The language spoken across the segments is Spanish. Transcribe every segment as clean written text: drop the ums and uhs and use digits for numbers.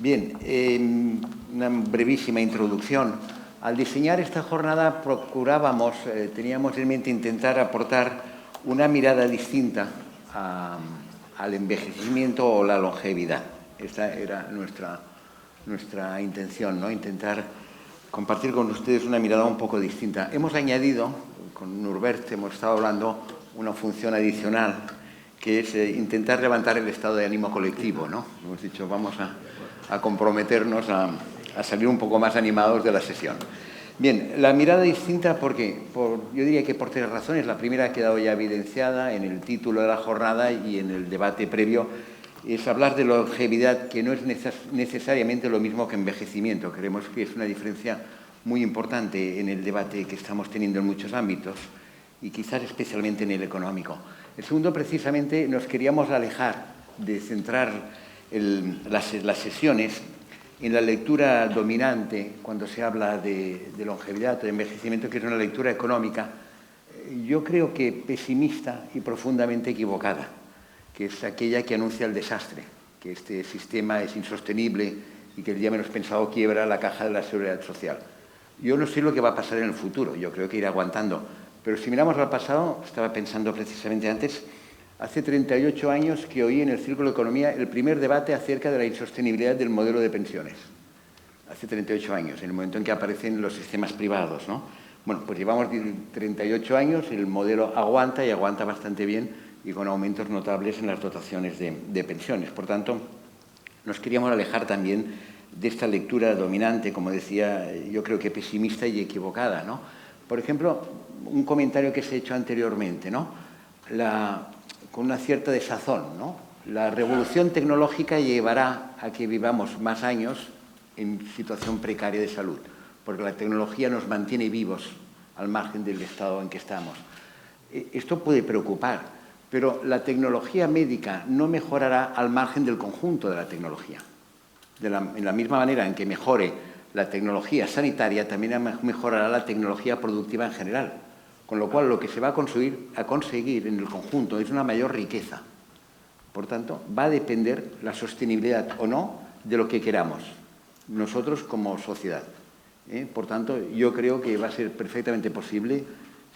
Bien, una brevísima introducción. Al diseñar esta jornada procurábamos, teníamos en mente intentar aportar una mirada distinta al envejecimiento o la longevidad. Esta era nuestra intención, ¿no? Intentar compartir con ustedes una mirada un poco distinta. Hemos añadido, con Nurbert hemos estado hablando, una función adicional, que es intentar levantar el estado de ánimo colectivo, ¿no? Hemos dicho, vamos a comprometernos a salir un poco más animados de la sesión. Bien, la mirada distinta, porque yo diría que por tres razones. La primera ha quedado ya evidenciada en el título de la jornada y en el debate previo, es hablar de longevidad, que no es necesariamente lo mismo que envejecimiento. Creemos que es una diferencia muy importante en el debate que estamos teniendo en muchos ámbitos y quizás especialmente en el económico. El segundo, precisamente, nos queríamos alejar de centrar las sesiones en la lectura dominante cuando se habla de longevidad o de envejecimiento, que es una lectura económica, yo creo que pesimista y profundamente equivocada, que es aquella que anuncia el desastre, que este sistema es insostenible y que el día menos pensado quiebra la caja de la seguridad social. Yo no sé lo que va a pasar en el futuro, yo creo que irá aguantando, pero si miramos al pasado, estaba pensando precisamente antes, hace 38 años que oí en el Círculo de Economía el primer debate acerca de la insostenibilidad del modelo de pensiones. Hace 38 años, en el momento en que aparecen los sistemas privados, ¿no? Bueno, pues llevamos 38 años, el modelo aguanta y aguanta bastante bien y con aumentos notables en las dotaciones de pensiones. Por tanto, nos queríamos alejar también de esta lectura dominante, como decía, yo creo que pesimista y equivocada, ¿no? Por ejemplo, un comentario que se ha hecho anteriormente, ¿no? Con una cierta desazón, ¿no? La revolución tecnológica llevará a que vivamos más años en situación precaria de salud, porque la tecnología nos mantiene vivos al margen del estado en que estamos. Esto puede preocupar, pero la tecnología médica no mejorará al margen del conjunto de la tecnología. En la misma manera en que mejore la tecnología sanitaria, también mejorará la tecnología productiva en general. Con lo cual, lo que se va a conseguir en el conjunto es una mayor riqueza. Por tanto, va a depender la sostenibilidad o no de lo que queramos, nosotros como sociedad. Por tanto, yo creo que va a ser perfectamente posible,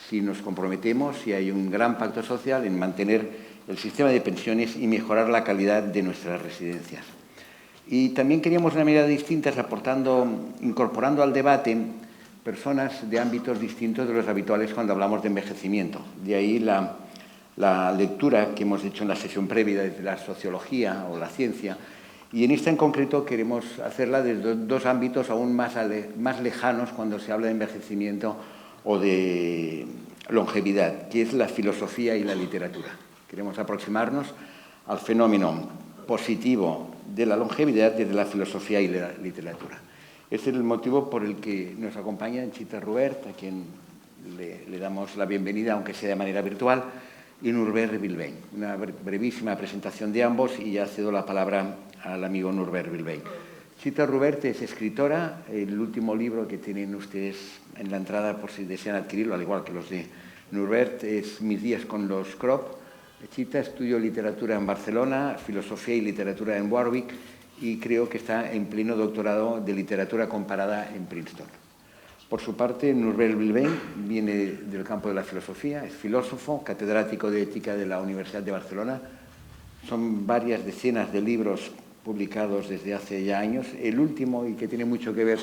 si nos comprometemos, si hay un gran pacto social, en mantener el sistema de pensiones y mejorar la calidad de nuestras residencias. Y también queríamos una mirada distinta, incorporando al debate personas de ámbitos distintos de los habituales cuando hablamos de envejecimiento. De ahí la lectura que hemos hecho en la sesión previa desde la sociología o la ciencia. Y en esta en concreto queremos hacerla desde dos ámbitos aún más lejanos cuando se habla de envejecimiento o de longevidad, que es la filosofía y la literatura. Queremos aproximarnos al fenómeno positivo de la longevidad desde la filosofía y la literatura. Este es el motivo por el que nos acompaña Chita Rubert, a quien le damos la bienvenida, aunque sea de manera virtual, y Nurbert Vilbeny. Una brevísima presentación de ambos y ya cedo la palabra al amigo Nurbert Vilbeny. Chita Rubert es escritora. El último libro que tienen ustedes en la entrada, por si desean adquirirlo, al igual que los de Nurbert, es Mis días con los Krop. Chita estudió literatura en Barcelona, filosofía y literatura en Warwick, y creo que está en pleno doctorado de literatura comparada en Princeton. Por su parte, Nurbert Vilbeny viene del campo de la filosofía, es filósofo, catedrático de ética de la Universidad de Barcelona. Son varias decenas de libros publicados desde hace ya años. El último, y que tiene mucho que ver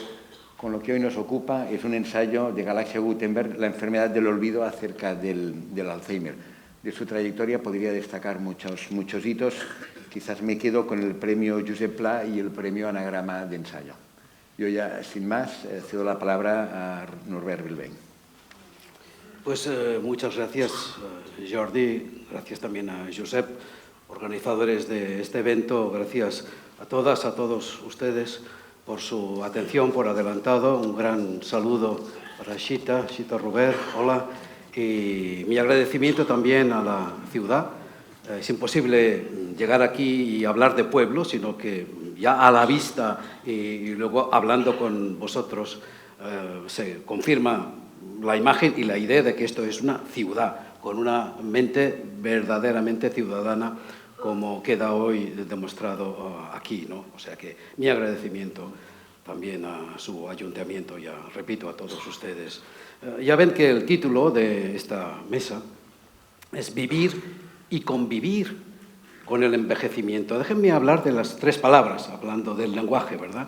con lo que hoy nos ocupa, es un ensayo de Galaxia Gutenberg, La enfermedad del olvido, acerca del Alzheimer. De su trayectoria podría destacar muchos hitos. Quizás me quedo con el premio Josep Pla y el premio Anagrama de ensayo. Yo ya, sin más, cedo la palabra a Nurbert Vilbeny. Pues muchas gracias, Jordi. Gracias también a Josep, organizadores de este evento. Gracias a todas, a todos ustedes por su atención, por adelantado. Un gran saludo para Chita Rubert. Hola. Y mi agradecimiento también a la ciudad. Es imposible llegar aquí y hablar de pueblo, sino que ya a la vista y luego hablando con vosotros se confirma la imagen y la idea de que esto es una ciudad, con una mente verdaderamente ciudadana, como queda hoy demostrado aquí, ¿no? O sea que mi agradecimiento también a su ayuntamiento y, repito, a todos ustedes. Ya ven que el título de esta mesa es Vivir y convivir con el envejecimiento. Déjenme hablar de las tres palabras, hablando del lenguaje, ¿verdad?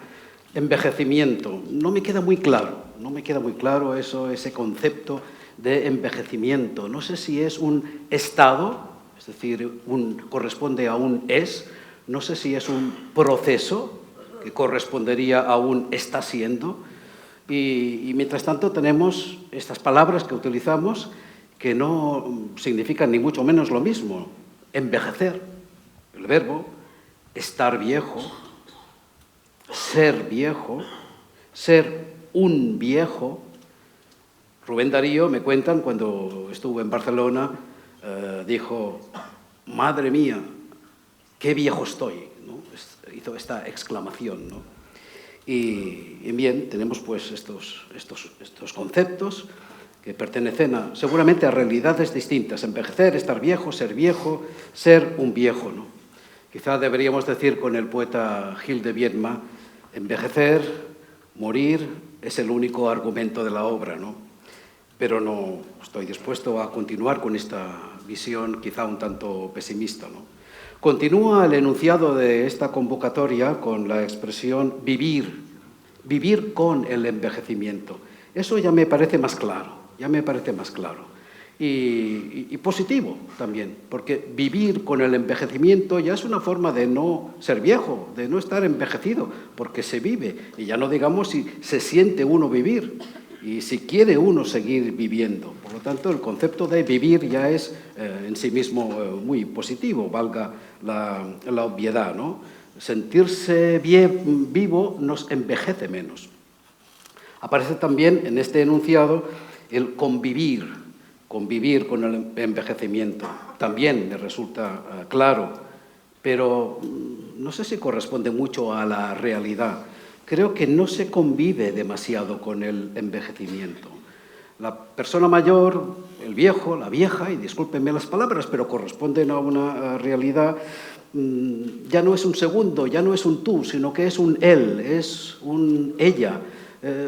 Envejecimiento. No me queda muy claro ese concepto de envejecimiento. No sé si es un estado, es decir, corresponde a un es, no sé si es un proceso, que correspondería a un está siendo, y mientras tanto tenemos estas palabras que utilizamos que no significan ni mucho menos lo mismo. Envejecer, el verbo, estar viejo, ser un viejo. Rubén Darío, me cuentan, cuando estuvo en Barcelona, dijo, madre mía, qué viejo estoy, ¿no? Hizo esta exclamación, ¿no? Y bien, tenemos pues estos conceptos que pertenecen seguramente a realidades distintas. Envejecer, estar viejo, ser un viejo, ¿no? Quizá deberíamos decir con el poeta Gil de Viedma, envejecer, morir, es el único argumento de la obra, ¿no? Pero no estoy dispuesto a continuar con esta visión quizá un tanto pesimista, ¿no? Continúa el enunciado de esta convocatoria con la expresión vivir con el envejecimiento. Eso ya me parece más claro, y positivo también, porque vivir con el envejecimiento ya es una forma de no ser viejo, de no estar envejecido, porque se vive, y ya no digamos si se siente uno vivir y si quiere uno seguir viviendo. Por lo tanto, el concepto de vivir ya es en sí mismo muy positivo, valga la obviedad, ¿no? Sentirse vivo nos envejece menos. Aparece también en este enunciado el convivir con el envejecimiento. También me resulta claro, pero no sé si corresponde mucho a la realidad. Creo que no se convive demasiado con el envejecimiento. La persona mayor, el viejo, la vieja, y discúlpenme las palabras, pero corresponden a una realidad, ya no es un segundo, ya no es un tú, sino que es un él, es un ella,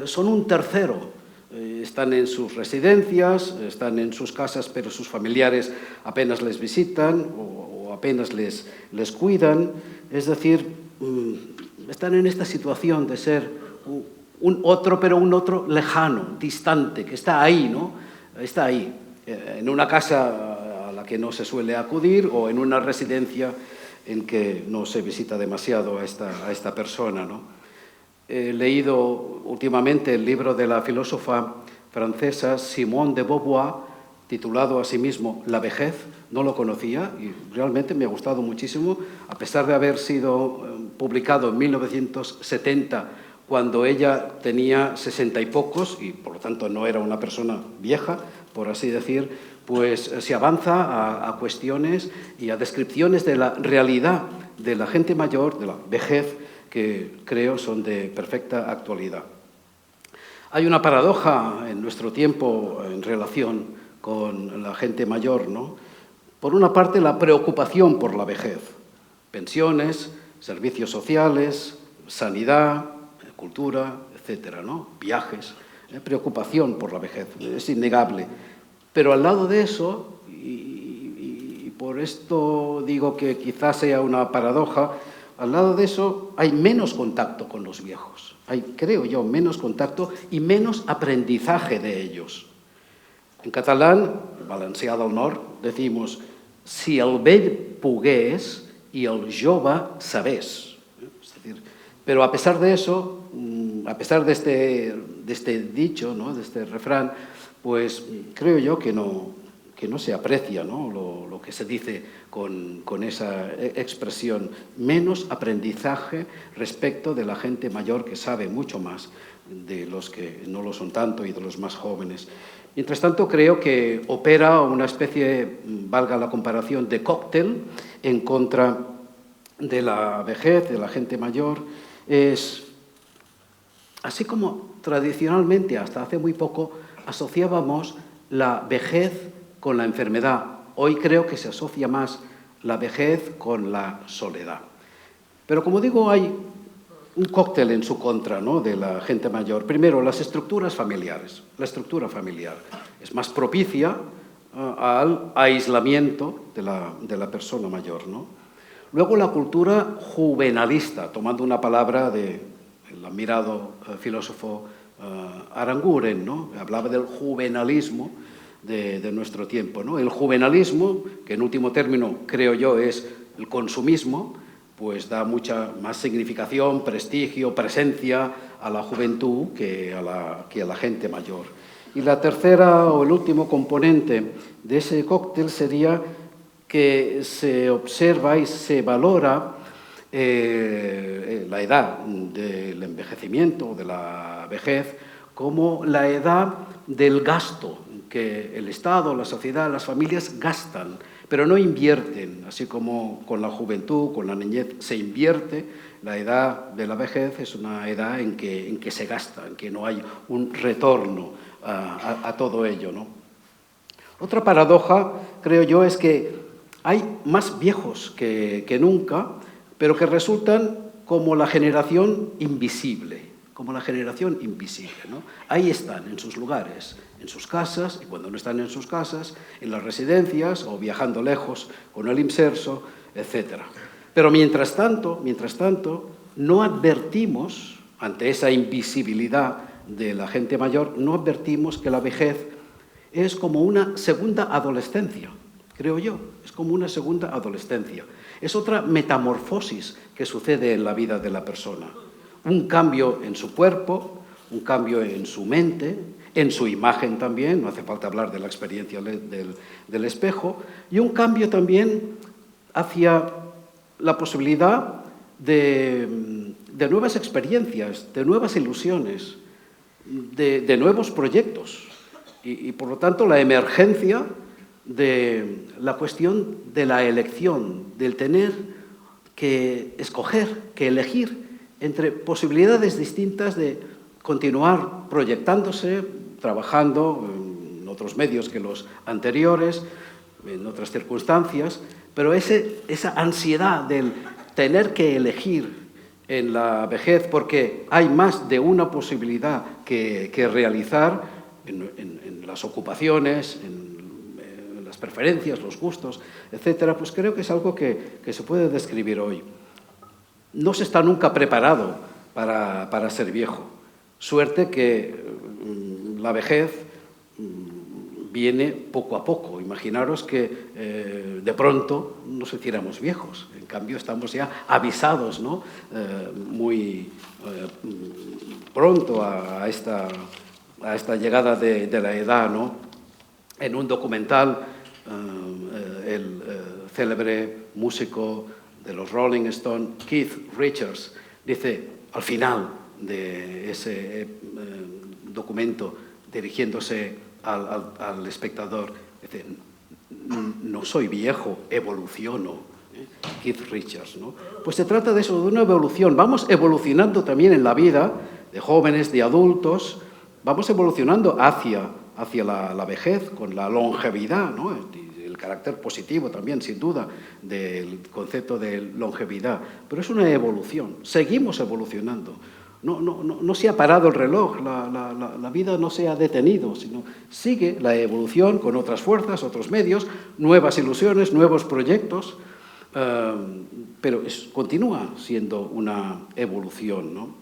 son un tercero. Están en sus residencias, están en sus casas, pero sus familiares apenas les visitan o apenas les cuidan. Es decir, están en esta situación de ser un otro, pero un otro lejano, distante, que está ahí, ¿no? Está ahí, en una casa a la que no se suele acudir o en una residencia en que no se visita demasiado a esta persona, ¿no? He leído últimamente el libro de la filósofa francesa Simone de Beauvoir, titulado asimismo La vejez. No lo conocía y realmente me ha gustado muchísimo, a pesar de haber sido publicado en 1970, cuando ella tenía 60 y pocos, y por lo tanto no era una persona vieja, por así decir, pues se avanza a cuestiones y a descripciones de la realidad de la gente mayor, de la vejez, que creo son de perfecta actualidad. Hay una paradoja en nuestro tiempo en relación con la gente mayor, ¿no? Por una parte, la preocupación por la vejez, pensiones, servicios sociales, sanidad, cultura, etcétera, ¿no? Viajes, preocupación por la vejez, es innegable. Pero al lado de eso, y por esto digo que quizás sea una paradoja, al lado de eso hay menos contacto con los viejos. Hay, creo yo, menos contacto y menos aprendizaje de ellos. En catalán, Valencià del Nord, decimos si el vell pogués y el jove sabés. Es decir, pero a pesar de eso, a pesar de este dicho, ¿no? De este refrán, pues creo yo que no se aprecia, ¿no? Lo que se dice con esa expresión. Menos aprendizaje respecto de la gente mayor que sabe mucho más de los que no lo son tanto y de los más jóvenes. Mientras tanto, creo que opera una especie, valga la comparación, de cóctel en contra de la vejez, de la gente mayor. Es así como tradicionalmente, hasta hace muy poco, asociábamos la vejez con la enfermedad. Hoy creo que se asocia más la vejez con la soledad. Pero como digo, hay un cóctel en su contra, ¿no?, de la gente mayor. Primero, las estructuras familiares. La estructura familiar es más propicia al aislamiento de la persona mayor, ¿no? Luego, la cultura juvenalista, tomando una palabra del admirado filósofo Aranguren, ¿no? Hablaba del juvenalismo de nuestro tiempo, ¿no? El juvenalismo, que en último término creo yo es el consumismo, pues da mucha más significación, prestigio, presencia a la juventud que a la gente mayor. Y la tercera o el último componente de ese cóctel sería que se observa y se valora la edad del envejecimiento, de la vejez, como la edad del gasto, que el Estado, la sociedad, las familias gastan, pero no invierten, así como con la juventud, con la niñez se invierte. La edad de la vejez es una edad en que se gasta, en que no hay un retorno a todo ello, ¿no? Otra paradoja, creo yo, es que hay más viejos que nunca, pero que resultan como la generación invisible, ¿no? Ahí están, en sus lugares, en sus casas, y cuando no están en sus casas, en las residencias o viajando lejos con el inserso, etc. Pero mientras tanto, no advertimos, ante esa invisibilidad de la gente mayor, no advertimos que la vejez es como una segunda adolescencia, creo yo, es como una segunda adolescencia. Es otra metamorfosis que sucede en la vida de la persona. Un cambio en su cuerpo, un cambio en su mente, en su imagen también, no hace falta hablar de la experiencia del espejo, y un cambio también hacia la posibilidad de nuevas experiencias, de nuevas ilusiones, de nuevos proyectos, y por lo tanto la emergencia de la cuestión de la elección, del tener que escoger, que elegir entre posibilidades distintas de continuar proyectándose, trabajando en otros medios que los anteriores, en otras circunstancias, pero esa ansiedad del tener que elegir en la vejez, porque hay más de una posibilidad que realizar en las ocupaciones, en las preferencias, los gustos, etcétera, pues creo que es algo que se puede describir hoy. No se está nunca preparado para ser viejo. Suerte que la vejez viene poco a poco. Imaginaros que de pronto nos hiciéramos viejos. En cambio, estamos ya avisados, ¿no? Muy pronto a esta llegada de la edad, ¿no? En un documental, el célebre músico de los Rolling Stones, Keith Richards, dice al final de ese documento, dirigiéndose al espectador, dice: no soy viejo, evoluciono. Keith Richards, ¿no? Pues se trata de eso, de una evolución. Vamos evolucionando también en la vida, de jóvenes, de adultos, vamos evolucionando hacia la vejez, con la longevidad, ¿no? El carácter positivo también, sin duda, del concepto de longevidad. Pero es una evolución, seguimos evolucionando. No se ha parado el reloj, la vida no se ha detenido, sino sigue la evolución con otras fuerzas, otros medios, nuevas ilusiones, nuevos proyectos, pero continúa siendo una evolución, ¿no?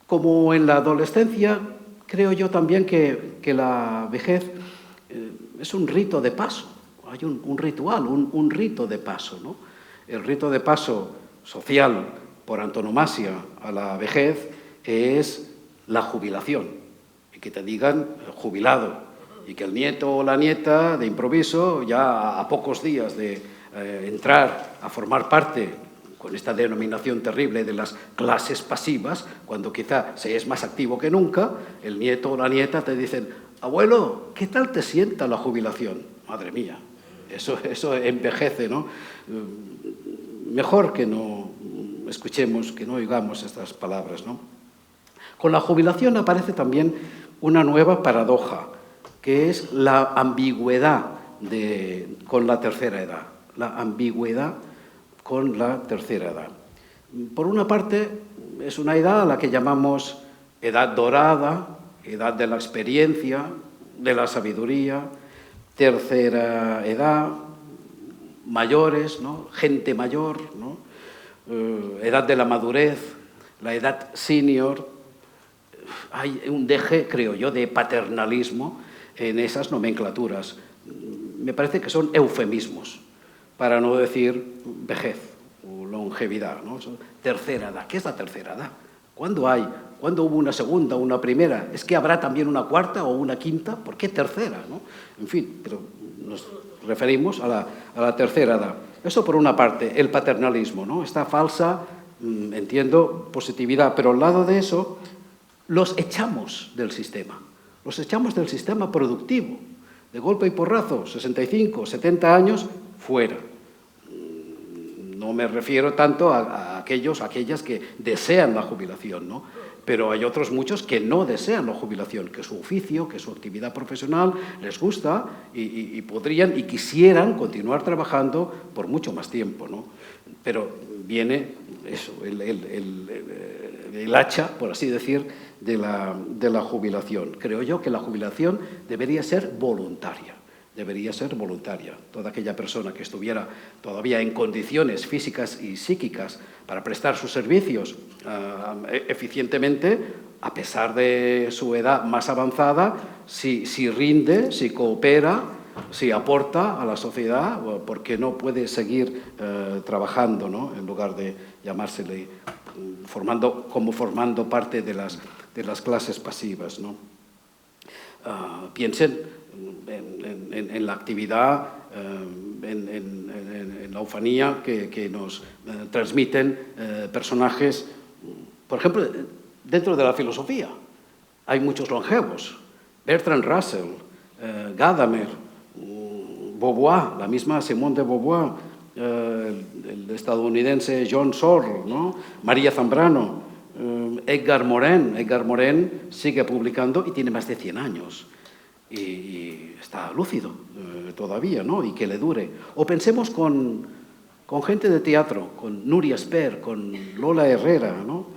Como en la adolescencia, creo yo también que la vejez es un rito de paso, hay un ritual, un rito de paso, ¿no? El rito de paso social por antonomasia a la vejez es la jubilación, y que te digan jubilado, y que el nieto o la nieta de improviso, ya a pocos días de entrar a formar parte, con esta denominación terrible de las clases pasivas, cuando quizá se es más activo que nunca, el nieto o la nieta te dicen: abuelo, ¿qué tal te sienta la jubilación? Madre mía, eso envejece, ¿no? Mejor que no escuchemos, que no oigamos estas palabras, ¿no? Con la jubilación aparece también una nueva paradoja, que es la ambigüedad con la tercera edad. la ambigüedad con la tercera edad. Por una parte, es una edad a la que llamamos edad dorada, edad de la experiencia, de la sabiduría, tercera edad, mayores, ¿no? Gente mayor, ¿no? Edad de la madurez, la edad senior. Hay un deje, creo yo, de paternalismo en esas nomenclaturas. Me parece que son eufemismos, para no decir vejez o longevidad, ¿no? Tercera edad. ¿Qué es la tercera edad? ¿Cuándo hay? ¿Cuándo hubo una segunda o una primera? ¿Es que habrá también una cuarta o una quinta? ¿Por qué tercera, no? En fin, pero nos referimos a la tercera edad. Eso por una parte, el paternalismo, ¿no? Esta falsa, entiendo, positividad, pero al lado de eso los echamos del sistema. Los echamos del sistema productivo. De golpe y porrazo, 65, 70 años, fuera. No me refiero tanto a aquellas que desean la jubilación, ¿no? Pero hay otros muchos que no desean la jubilación, que su oficio, que su actividad profesional les gusta y podrían y quisieran continuar trabajando por mucho más tiempo, ¿no? Pero viene eso, el hacha, por así decir, de la jubilación. Creo yo que la jubilación debería ser voluntaria. Debería ser voluntaria. Toda aquella persona que estuviera todavía en condiciones físicas y psíquicas para prestar sus servicios eficientemente, a pesar de su edad más avanzada, si rinde, si coopera, si aporta a la sociedad, porque no puede seguir trabajando, ¿no? En lugar de llamársele formando parte de las clases pasivas, ¿no? Piensen en la actividad, en la ufanía que nos transmiten personajes, por ejemplo, dentro de la filosofía. Hay muchos longevos, Bertrand Russell, Gadamer, Beauvoir, la misma Simone de Beauvoir, el estadounidense John Searle, ¿no? María Zambrano, Edgar Morin. Edgar Morin sigue publicando y tiene más de 100 años. Y está lúcido todavía, ¿no? Y que le dure. O pensemos con gente de teatro, con Núria Esper, con Lola Herrera, ¿no?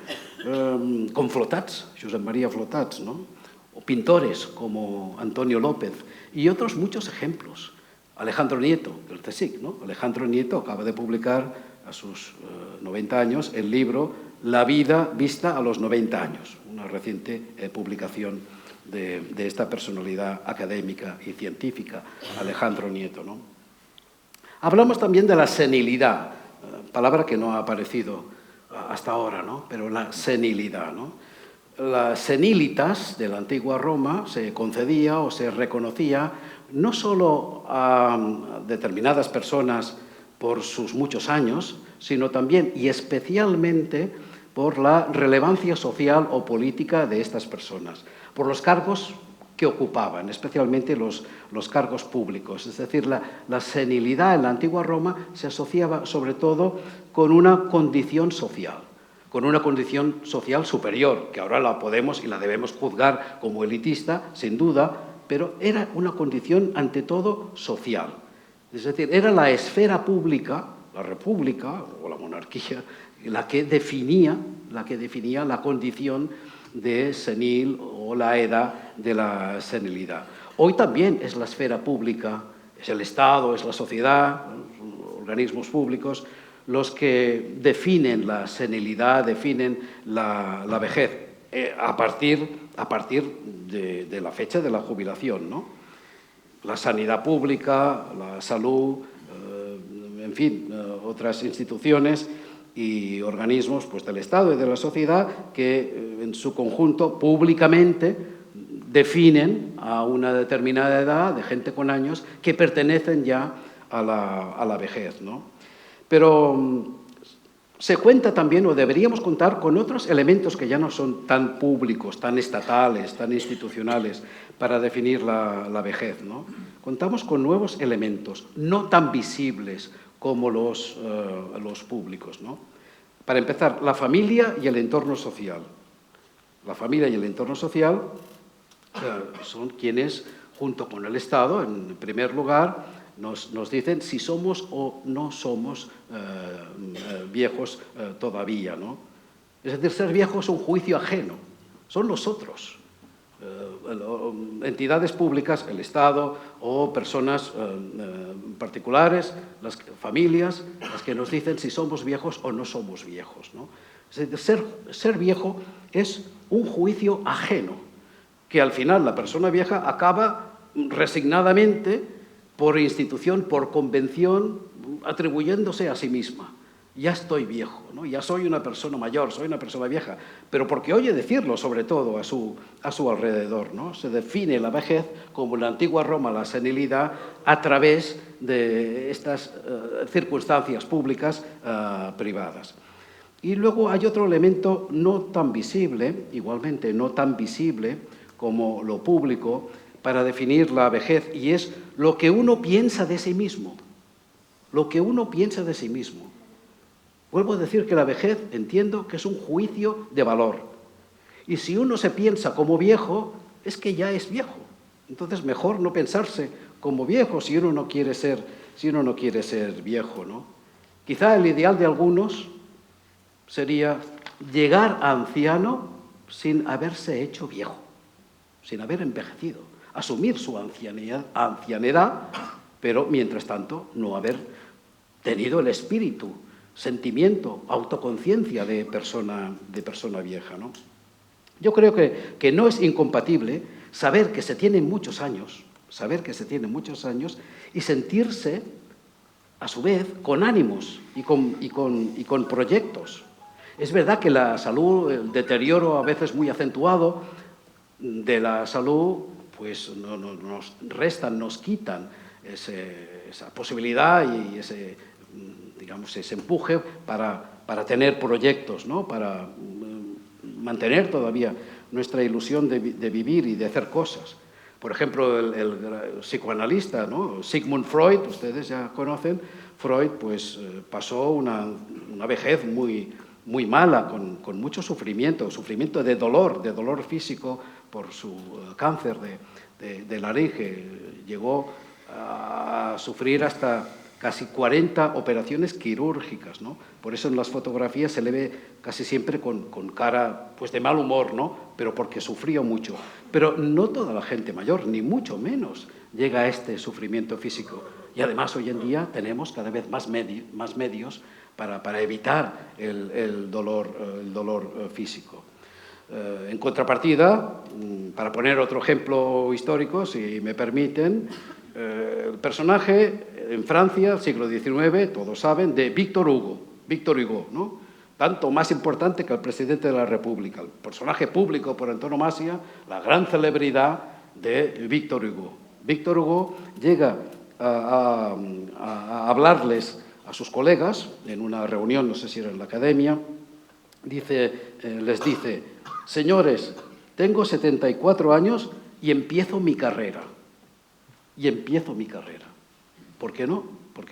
Con Flotats, Josep María Flotats, ¿no? O pintores como Antonio López y otros muchos ejemplos. Alejandro Nieto, del CSIC, ¿no? Alejandro Nieto acaba de publicar a sus 90 años el libro La vida vista a los 90 años, una reciente publicación de esta personalidad académica y científica, Alejandro Nieto, ¿no? Hablamos también de la senilidad, palabra que no ha aparecido hasta ahora, ¿no? Pero la senilidad, ¿no? La senilitas de la antigua Roma se concedía o se reconocía no solo a determinadas personas por sus muchos años, sino también y especialmente por la relevancia social o política de estas personas, por los cargos que ocupaban, especialmente los cargos públicos. Es decir, la senilidad en la antigua Roma se asociaba sobre todo con una condición social superior, que ahora la podemos y la debemos juzgar como elitista, sin duda, pero era una condición ante todo social. Es decir, era la esfera pública, la república o la monarquía, la que definía la condición de senil o la edad de la senilidad. Hoy también es la esfera pública, es el Estado, es la sociedad, los organismos públicos, los que definen la senilidad, definen la vejez, a partir de la fecha de la jubilación, ¿no? La sanidad pública, la salud, en fin, otras instituciones y organismos pues, del Estado y de la sociedad que en su conjunto públicamente definen a una determinada edad de gente con años que pertenecen ya a la vejez, ¿no? Pero se cuenta también, o deberíamos contar, con otros elementos que ya no son tan públicos, tan estatales, tan institucionales, para definir la vejez, ¿no? Contamos con nuevos elementos, no tan visibles como los públicos, ¿no? Para empezar, la familia y el entorno social. La familia y el entorno social son quienes, junto con el Estado, en primer lugar, nos dicen si somos o no somos viejos todavía, ¿no? Es decir, ser viejo es un juicio ajeno, son los otros. Entidades públicas, el Estado o personas particulares, las familias, las que nos dicen si somos viejos o no somos viejos, ¿no? Es decir, ser viejo es un juicio ajeno, que al final la persona vieja acaba resignadamente, por institución, por convención, atribuyéndose a sí misma. Ya estoy viejo, ¿no? Ya soy una persona mayor, soy una persona vieja, pero porque oye decirlo sobre todo a su alrededor, ¿no? Se define la vejez como en la antigua Roma la senilidad a través de estas circunstancias públicas privadas. Y luego hay otro elemento no tan visible, igualmente no tan visible como lo público, para definir la vejez, y es lo que uno piensa de sí mismo. Lo que uno piensa de sí mismo. Vuelvo a decir que la vejez entiendo que es un juicio de valor. Y si uno se piensa como viejo, es que ya es viejo. Entonces, mejor no pensarse como viejo si uno no quiere ser viejo, ¿no? Quizá el ideal de algunos sería llegar a anciano sin haberse hecho viejo, sin haber envejecido, asumir su ancianidad, pero mientras tanto no haber tenido el espíritu, sentimiento, autoconciencia de persona vieja, ¿no? Yo creo que no es incompatible saber que se tienen muchos años, y sentirse, a su vez, con ánimos y con proyectos. Es verdad que la salud, el deterioro a veces muy acentuado de la salud, pues nos restan, nos quitan esa posibilidad y ese empuje para tener proyectos, ¿no? Para mantener todavía nuestra ilusión de vivir y de hacer cosas. Por ejemplo, el psicoanalista, ¿no? Sigmund Freud, ustedes ya conocen, Freud pues pasó una vejez muy mala, con mucho sufrimiento de dolor físico por su cáncer de laringe. Llegó a sufrir hasta casi 40 operaciones quirúrgicas, ¿no? Por eso en las fotografías se le ve casi siempre con cara pues de mal humor, ¿no? Pero porque sufrió mucho. Pero no toda la gente mayor, ni mucho menos, llega a este sufrimiento físico. Y además hoy en día tenemos cada vez más medios para evitar el dolor físico. En contrapartida, para poner otro ejemplo histórico, si me permiten, el personaje en Francia, siglo XIX, todos saben, de Victor Hugo, ¿no? Tanto más importante que el presidente de la República, el personaje público por antonomasia, la gran celebridad de Victor Hugo. Victor Hugo llega a hablarles a sus colegas en una reunión, no sé si era en la academia, les dice: señores, tengo 74 años y empiezo mi carrera. ¿Por qué no? ¿Por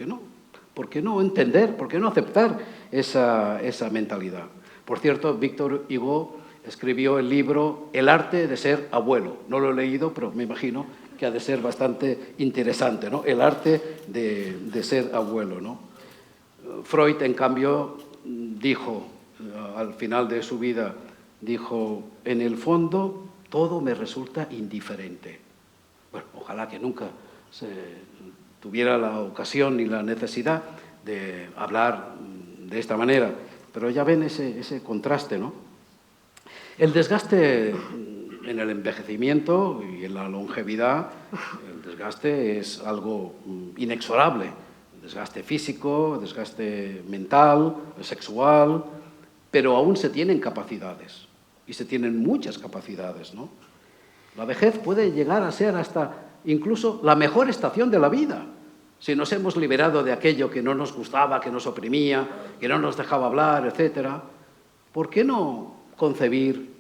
qué no entender? ¿Por qué no aceptar esa mentalidad? Por cierto, Victor Hugo escribió el libro El arte de ser abuelo. No lo he leído, pero me imagino que ha de ser bastante interesante, ¿no? El arte de ser abuelo, ¿no? Freud, en cambio, dijo, al final de su vida, dijo: en el fondo todo me resulta indiferente. Bueno, ojalá que nunca se tuviera la ocasión ni la necesidad de hablar de esta manera, pero ya ven ese contraste, ¿no? El desgaste en el envejecimiento y en la longevidad, el desgaste es algo inexorable. Desgaste físico, desgaste mental, sexual, pero aún se tienen capacidades, y se tienen muchas capacidades, ¿no? La vejez puede llegar a ser hasta incluso la mejor estación de la vida, si nos hemos liberado de aquello que no nos gustaba, que nos oprimía, que no nos dejaba hablar, etc. ¿Por qué no concebir,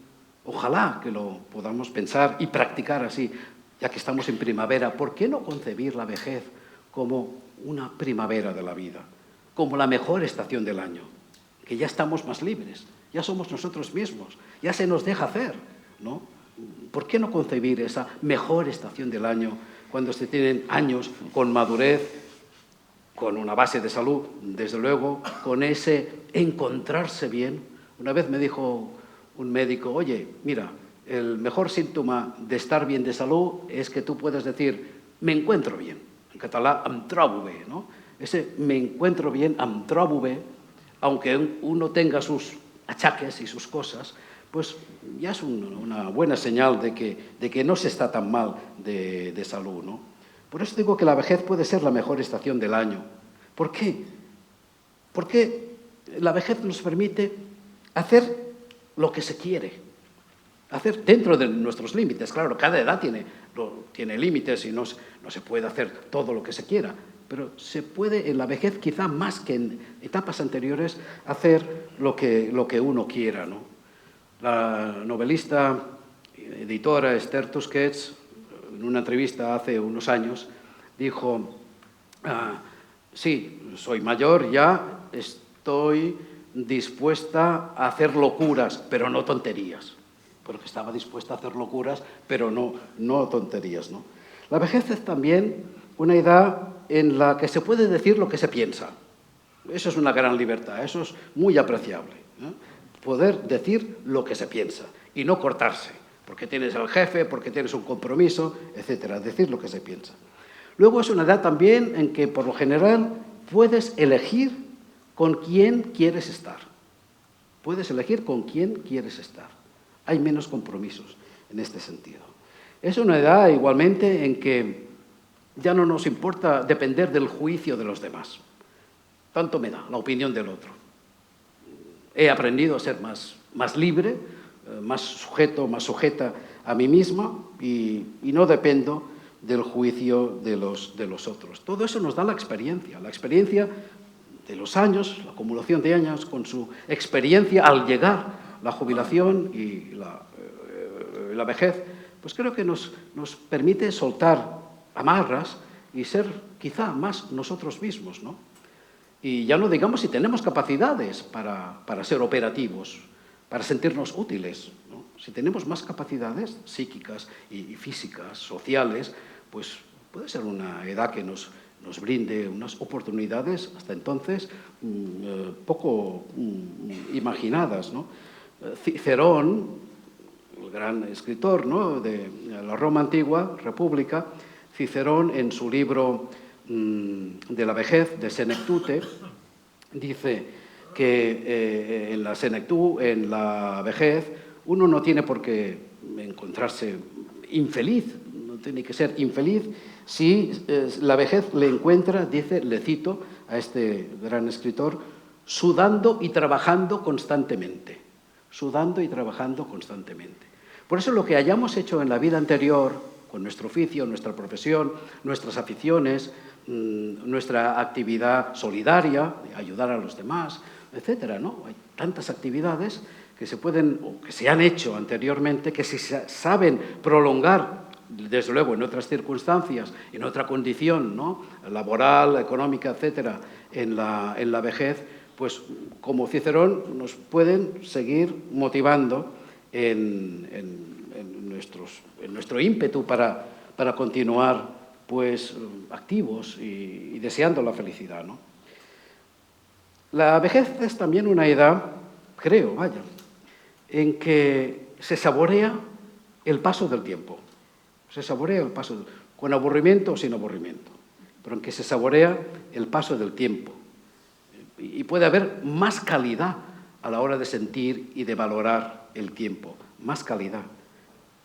ojalá que lo podamos pensar y practicar así, ya que estamos en primavera, ¿por qué no concebir la vejez como una primavera de la vida, como la mejor estación del año? Que ya estamos más libres, ya somos nosotros mismos, ya se nos deja hacer, ¿no? ¿Por qué no concebir esa mejor estación del año cuando se tienen años con madurez, con una base de salud, desde luego, con ese encontrarse bien. Una vez me dijo un médico, oye, mira, el mejor síntoma de estar bien de salud es que tú puedes decir, me encuentro bien. En catalán, em trobo bé, ¿no? Ese me encuentro bien, em trobo bé, aunque uno tenga sus achaques y sus cosas, pues ya es una buena señal de que no se está tan mal de salud, ¿no? Por eso digo que la vejez puede ser la mejor estación del año. ¿Por qué? Porque la vejez nos permite hacer lo que se quiere, hacer dentro de nuestros límites. Claro, cada edad tiene límites y no se puede hacer todo lo que se quiera, pero se puede en la vejez, quizá más que en etapas anteriores, hacer lo que uno quiera, ¿no? La novelista, editora Esther Tusquets, en una entrevista hace unos años, dijo, sí, soy mayor, ya estoy dispuesta a hacer locuras, pero no tonterías. Porque estaba dispuesta a hacer locuras, pero no tonterías, ¿no? La vejez es también una edad en la que se puede decir lo que se piensa. Eso es una gran libertad, eso es muy apreciable, ¿eh? Poder decir lo que se piensa y no cortarse, porque tienes al jefe, porque tienes un compromiso, etcétera, decir lo que se piensa. Luego es una edad también en que, por lo general, puedes elegir con quién quieres estar. Puedes elegir con quién quieres estar. Hay menos compromisos en este sentido. Es una edad igualmente en que ya no nos importa depender del juicio de los demás. Tanto me da la opinión del otro. He aprendido a ser más libre, más sujeto, más sujeta a mí misma y no dependo del juicio de los otros. Todo eso nos da la experiencia de los años, la acumulación de años con su experiencia al llegar la jubilación y la vejez, pues creo que nos permite soltar amarras y ser quizá más nosotros mismos, ¿no? Y ya no digamos si tenemos capacidades para ser operativos, para sentirnos útiles, ¿no? Si tenemos más capacidades psíquicas y físicas, sociales, pues puede ser una edad que nos brinde unas oportunidades hasta entonces poco imaginadas, ¿no? Cicerón, el gran escritor, ¿no?, de la Roma antigua, República, Cicerón en su libro de la vejez, de Senectute, dice que en la senectud, en la vejez, uno no tiene por qué encontrarse infeliz, no tiene que ser infeliz si la vejez le encuentra, dice, le cito a este gran escritor, sudando y trabajando constantemente. Sudando y trabajando constantemente. Por eso lo que hayamos hecho en la vida anterior, con nuestro oficio, nuestra profesión, nuestras aficiones, nuestra actividad solidaria, ayudar a los demás, etcétera, ¿no? Hay tantas actividades que se pueden, o que se han hecho anteriormente, que si se saben prolongar, desde luego en otras circunstancias, en otra condición, ¿no?, laboral, económica, etcétera, en la vejez, pues como Cicerón nos pueden seguir motivando en nuestro ímpetu para continuar pues activos y deseando la felicidad, ¿no? La vejez es también una edad, creo, en que se saborea el paso del tiempo. Se saborea el paso, con aburrimiento o sin aburrimiento, pero en que se saborea el paso del tiempo. Y puede haber más calidad a la hora de sentir y de valorar el tiempo, más calidad.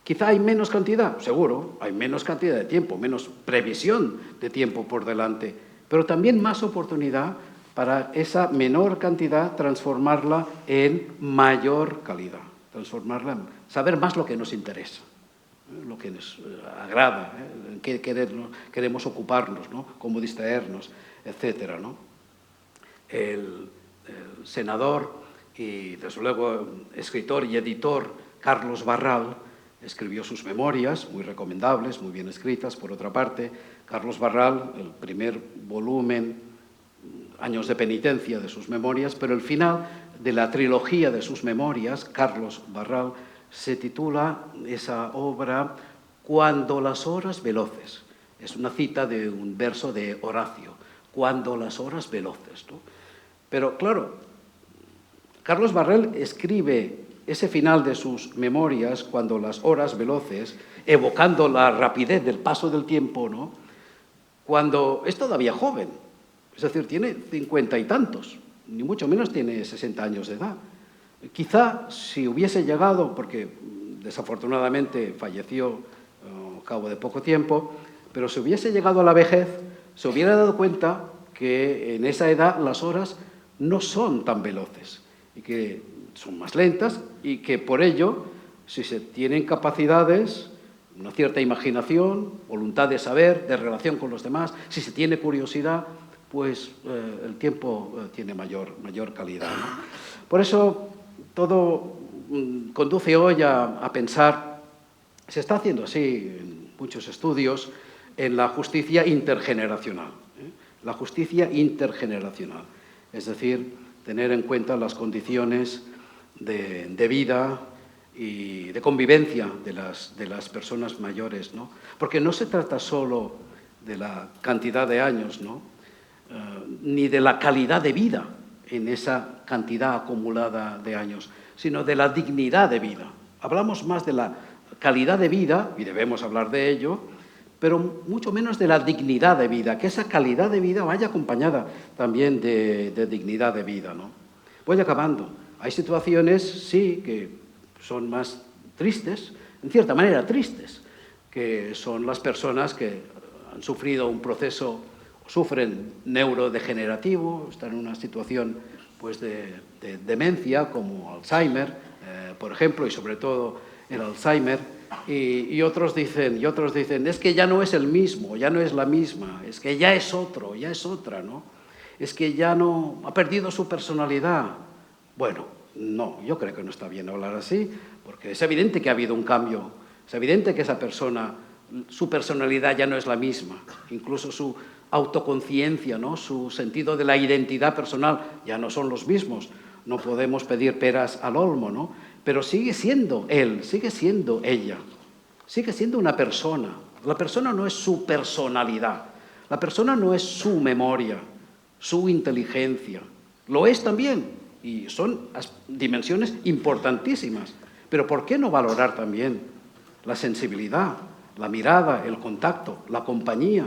Quizá hay menos cantidad, seguro, hay menos cantidad de tiempo, menos previsión de tiempo por delante, pero también más oportunidad para esa menor cantidad transformarla en mayor calidad, transformarla en saber más lo que nos interesa, lo que nos agrada, en qué queremos ocuparnos, ¿no?, cómo distraernos, etcétera, ¿no? El senador y, desde luego, escritor y editor Carlos Barral escribió sus memorias, muy recomendables, muy bien escritas, por otra parte. Carlos Barral, el primer volumen, Años de penitencia, de sus memorias, pero el final de la trilogía de sus memorias, Carlos Barral, se titula esa obra Cuando las horas veloces. Es una cita de un verso de Horacio, cuando las horas veloces, ¿no? Pero claro, Carlos Barrel escribe ese final de sus memorias, cuando las horas veloces, evocando la rapidez del paso del tiempo, ¿no?, cuando es todavía joven, es decir, tiene 50 y tantos, ni mucho menos tiene 60 años de edad. Quizá si hubiese llegado, porque desafortunadamente falleció al cabo de poco tiempo, pero si hubiese llegado a la vejez, se hubiera dado cuenta que en esa edad las horas no son tan veloces y que son más lentas y que por ello, si se tienen capacidades, una cierta imaginación, voluntad de saber, de relación con los demás, si se tiene curiosidad, pues el tiempo tiene mayor calidad, ¿no? Por eso todo conduce hoy a pensar, se está haciendo así en muchos estudios, en la justicia intergeneracional, ¿eh? La justicia intergeneracional, es decir, tener en cuenta las condiciones de vida y de convivencia de las personas mayores, ¿no? Porque no se trata solo de la cantidad de años, ¿no?, ni de la calidad de vida en esa cantidad acumulada de años, sino de la dignidad de vida. Hablamos más de la calidad de vida, y debemos hablar de ello, pero mucho menos de la dignidad de vida, que esa calidad de vida vaya acompañada también de dignidad de vida, ¿no? Voy acabando. Hay situaciones, sí, que son más tristes, en cierta manera tristes, que son las personas que han sufrido un proceso, sufren neurodegenerativo, están en una situación pues, de demencia, como Alzheimer, por ejemplo, y sobre todo el Alzheimer, y otros dicen, es que ya no es el mismo, ya no es la misma, es que ya es otro, ya es otra, ¿no? Es que ya no, ha perdido su personalidad. Bueno, no, yo creo que no está bien hablar así, porque es evidente que ha habido un cambio, es evidente que esa persona, su personalidad ya no es la misma, incluso su autoconciencia, ¿no?, su sentido de la identidad personal ya no son los mismos. No podemos pedir peras al olmo, ¿no? Pero sigue siendo él, sigue siendo ella, sigue siendo una persona. La persona no es su personalidad, la persona no es su memoria, su inteligencia. Lo es también, y son dimensiones importantísimas. Pero ¿por qué no valorar también la sensibilidad, la mirada, el contacto, la compañía?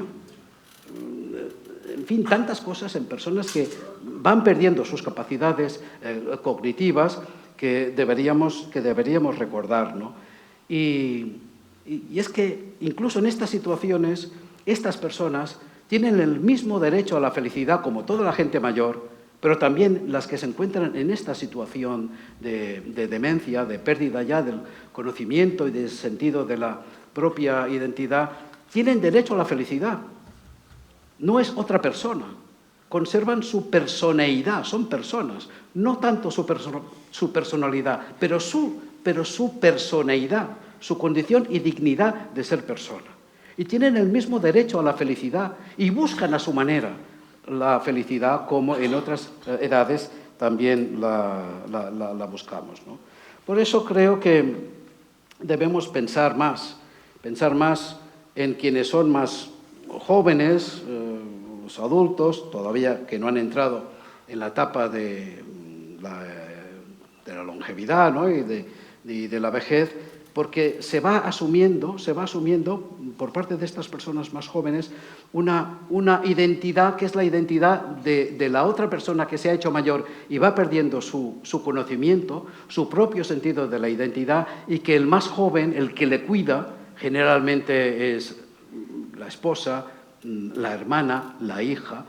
En fin, tantas cosas en personas que van perdiendo sus capacidades cognitivas que deberíamos recordar, ¿no? Y es que incluso en estas situaciones, estas personas tienen el mismo derecho a la felicidad como toda la gente mayor, pero también las que se encuentran en esta situación de demencia, de pérdida ya del conocimiento y del sentido de la propia identidad, tienen derecho a la felicidad. No es otra persona, conservan su personeidad, son personas, no tanto su personalidad, pero su personeidad, su condición y dignidad de ser persona. Y tienen el mismo derecho a la felicidad y buscan a su manera la felicidad como en otras edades también la buscamos, ¿no? Por eso creo que debemos pensar más en quienes son más jóvenes, los adultos, todavía que no han entrado en la etapa de la longevidad, ¿no?, y de la vejez, porque se va asumiendo por parte de estas personas más jóvenes una identidad que es la identidad de la otra persona que se ha hecho mayor y va perdiendo su conocimiento, su propio sentido de la identidad, y que el más joven, el que le cuida, generalmente es la esposa, la hermana, la hija,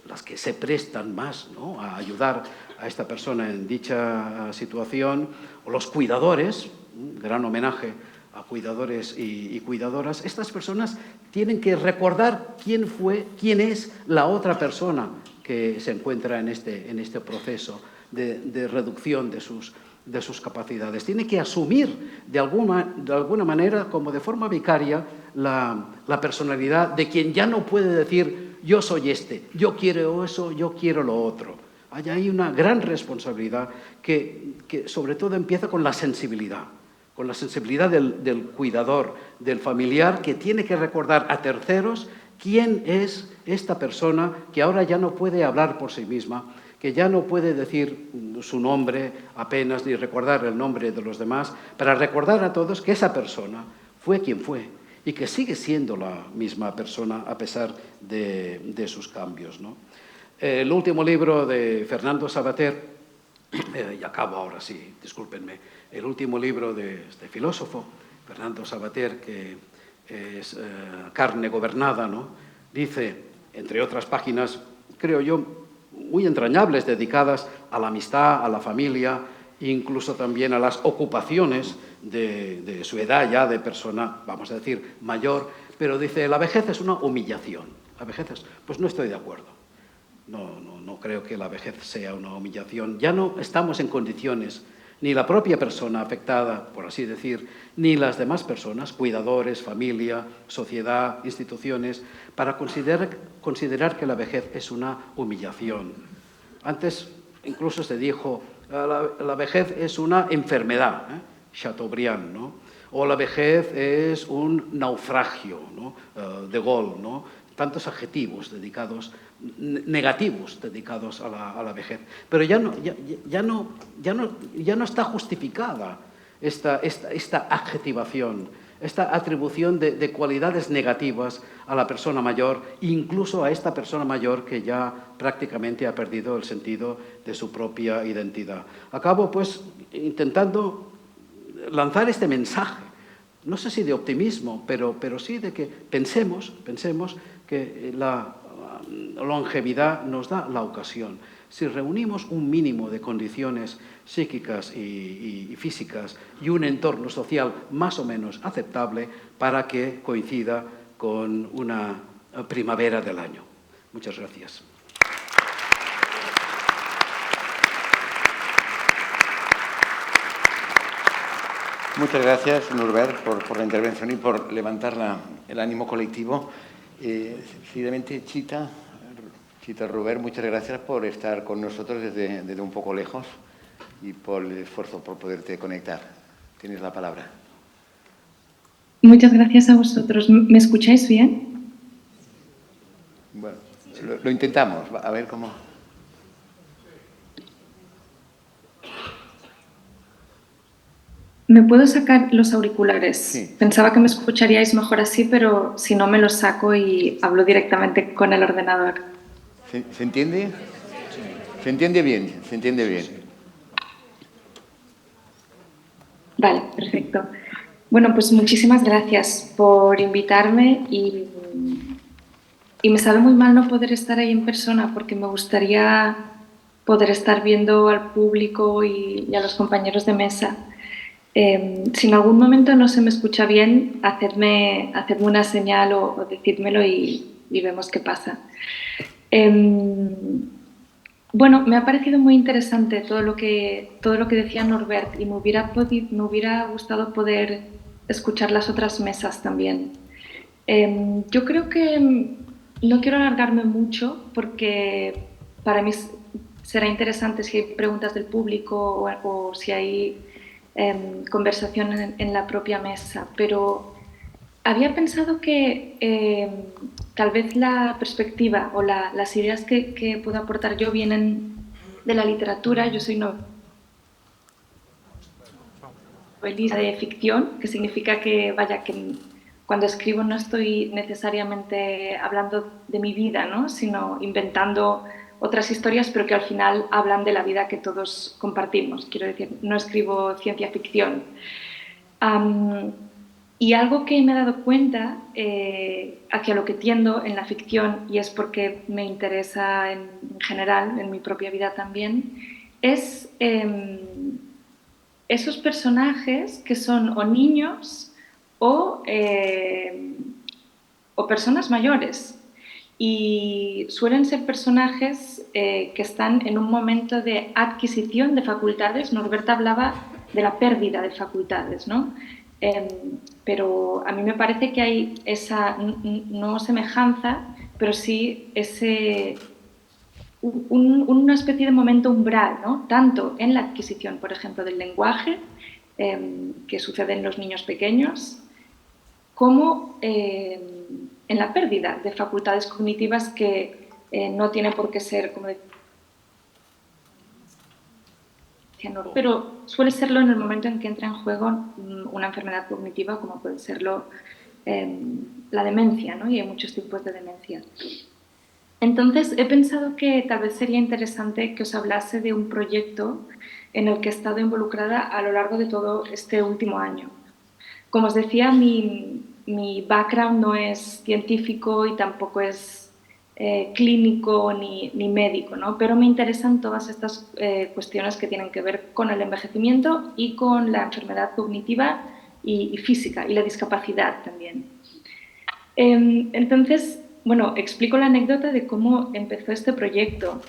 las que se prestan más, ¿no?, a ayudar a esta persona en dicha situación, o los cuidadores, un gran homenaje a cuidadores y cuidadoras. Estas personas tienen que recordar quién es la otra persona que se encuentra en este proceso de reducción de sus capacidades. Tiene que asumir de alguna manera, como de forma vicaria, la personalidad de quien ya no puede decir yo soy este, yo quiero eso, yo quiero lo otro. Hay una gran responsabilidad que sobre todo empieza con la sensibilidad con la sensibilidad del cuidador, del familiar, que tiene que recordar a terceros quién es esta persona que ahora ya no puede hablar por sí misma, que ya no puede decir su nombre apenas ni recordar el nombre de los demás, para recordar a todos que esa persona fue quien fue y que sigue siendo la misma persona a pesar de sus cambios, ¿no? El último libro de Fernando Savater, y acabo ahora sí, discúlpenme, el último libro de este filósofo, Fernando Savater, que es Carne gobernada, ¿no? Dice, entre otras páginas, creo yo, muy entrañables, dedicadas a la amistad, a la familia, incluso también a las ocupaciones de su edad ya de persona, vamos a decir, mayor, pero dice, la vejez es una humillación. La vejez es, pues no estoy de acuerdo. No creo que la vejez sea una humillación. Ya no estamos en condiciones, ni la propia persona afectada, por así decir, ni las demás personas, cuidadores, familia, sociedad, instituciones, para considerar que la vejez es una humillación. Antes incluso se dijo, la vejez es una enfermedad, Chateaubriand, ¿no? O la vejez es un naufragio, ¿no? De Gaulle, ¿no? Tantos adjetivos dedicados, negativos dedicados a la vejez. Pero ya no está justificada esta adjetivación, esta atribución de cualidades negativas a la persona mayor, incluso a esta persona mayor que ya prácticamente ha perdido el sentido de su propia identidad. Acabo, pues, intentando lanzar este mensaje, no sé si de optimismo, pero sí de que pensemos que la longevidad nos da la ocasión. Si reunimos un mínimo de condiciones psíquicas y físicas y un entorno social más o menos aceptable para que coincida con una primavera del año. Muchas gracias. Muchas gracias, Norbert, por la intervención y por levantar el ánimo colectivo. Seguidamente, Chita Robert, muchas gracias por estar con nosotros desde un poco lejos y por el esfuerzo por poderte conectar. Tienes la palabra. Muchas gracias a vosotros. ¿Me escucháis bien? Bueno, lo intentamos. A ver cómo... ¿Me puedo sacar los auriculares? Sí. Pensaba que me escucharíais mejor así, pero si no me los saco y hablo directamente con el ordenador. ¿Se entiende? Se entiende bien, se entiende bien. Vale, perfecto. Bueno, pues muchísimas gracias por invitarme y me sabe muy mal no poder estar ahí en persona porque me gustaría poder estar viendo al público y a los compañeros de mesa. Si en algún momento no se me escucha bien, hacedme una señal o decídmelo y vemos qué pasa. Bueno, me ha parecido muy interesante todo lo que decía Norbert y me hubiera gustado poder escuchar las otras mesas también. Yo creo que no quiero alargarme mucho porque para mí será interesante si hay preguntas del público o si hay conversación en la propia mesa, pero había pensado que tal vez la perspectiva o las ideas que puedo aportar yo vienen de la literatura. Yo soy novelista de ficción, que significa que cuando escribo no estoy necesariamente hablando de mi vida, ¿no? Sino inventando otras historias, pero que al final hablan de la vida que todos compartimos. Quiero decir, no escribo ciencia ficción. Y algo que me he dado cuenta, hacia lo que tiendo en la ficción, y es porque me interesa en general, en mi propia vida también, es esos personajes que son o niños o personas mayores. Y suelen ser personajes que están en un momento de adquisición de facultades. Norbert hablaba de la pérdida de facultades, ¿no? Pero a mí me parece que hay esa, no semejanza, pero sí una especie de momento umbral, ¿no? Tanto en la adquisición, por ejemplo, del lenguaje, que sucede en los niños pequeños, como en la pérdida de facultades cognitivas que no tiene por qué ser, como decía, pero suele serlo en el momento en que entra en juego una enfermedad cognitiva, como puede serlo la demencia, ¿no? Y hay muchos tipos de demencia. Entonces, he pensado que tal vez sería interesante que os hablase de un proyecto en el que he estado involucrada a lo largo de todo este último año. Como os decía, mi background no es científico y tampoco es clínico ni médico, ¿no? Pero me interesan todas estas cuestiones que tienen que ver con el envejecimiento y con la enfermedad cognitiva y física, y la discapacidad también. Entonces, bueno, explico la anécdota de cómo empezó este proyecto.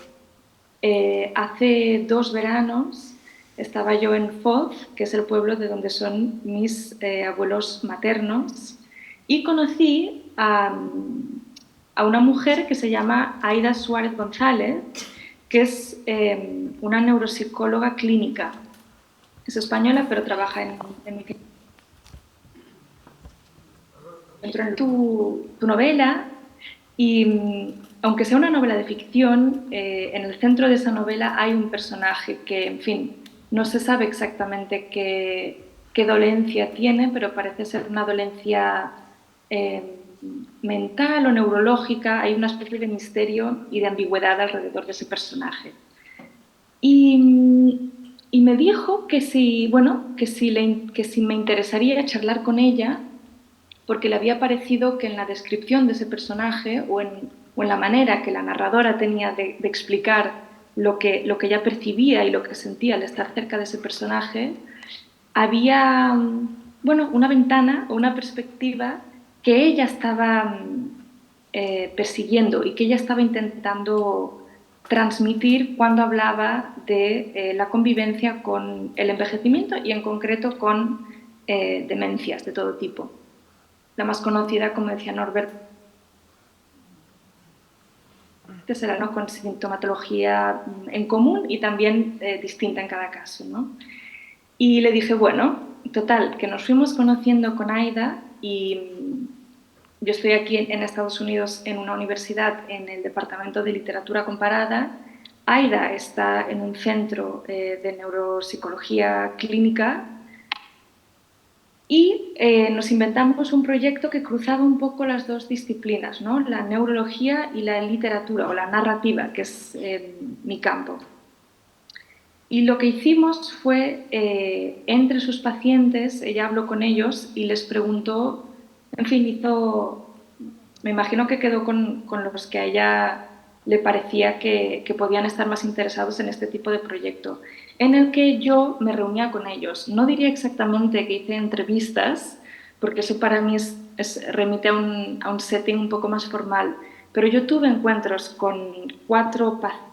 Hace 2 veranos estaba yo en Foz, que es el pueblo de donde son mis abuelos maternos, y conocí a una mujer que se llama Aida Suárez González, que es una neuropsicóloga clínica. Es española, pero trabaja en mi dentro de tu novela, y aunque sea una novela de ficción, en el centro de esa novela hay un personaje que, en fin, no se sabe exactamente qué dolencia tiene, pero parece ser una dolencia mental o neurológica. Hay una especie de misterio y de ambigüedad alrededor de ese personaje. Y me dijo que si me interesaría charlar con ella, porque le había parecido que en la descripción de ese personaje o en la manera que la narradora tenía de explicar lo que ella percibía y lo que sentía al estar cerca de ese personaje, había una ventana o una perspectiva que ella estaba persiguiendo y que ella estaba intentando transmitir cuando hablaba de la convivencia con el envejecimiento y en concreto con demencias de todo tipo. La más conocida, como decía Norbert, será, ¿no?, con sintomatología en común y también distinta en cada caso, ¿no? Y le dije, bueno, total, que nos fuimos conociendo con Aida, y yo estoy aquí en Estados Unidos en una universidad en el departamento de literatura comparada. Aida está en un centro de neuropsicología clínica. Y nos inventamos un proyecto que cruzaba un poco las dos disciplinas, ¿no? La neurología y la literatura, o la narrativa, que es mi campo. Y lo que hicimos fue, entre sus pacientes, ella habló con ellos y les preguntó, en fin, me imagino que quedó con los que a ella le parecía que podían estar más interesados en este tipo de proyecto, en el que yo me reunía con ellos. No diría exactamente que hice entrevistas, porque eso para mí remite a un setting un poco más formal, pero yo tuve encuentros con 4 pacientes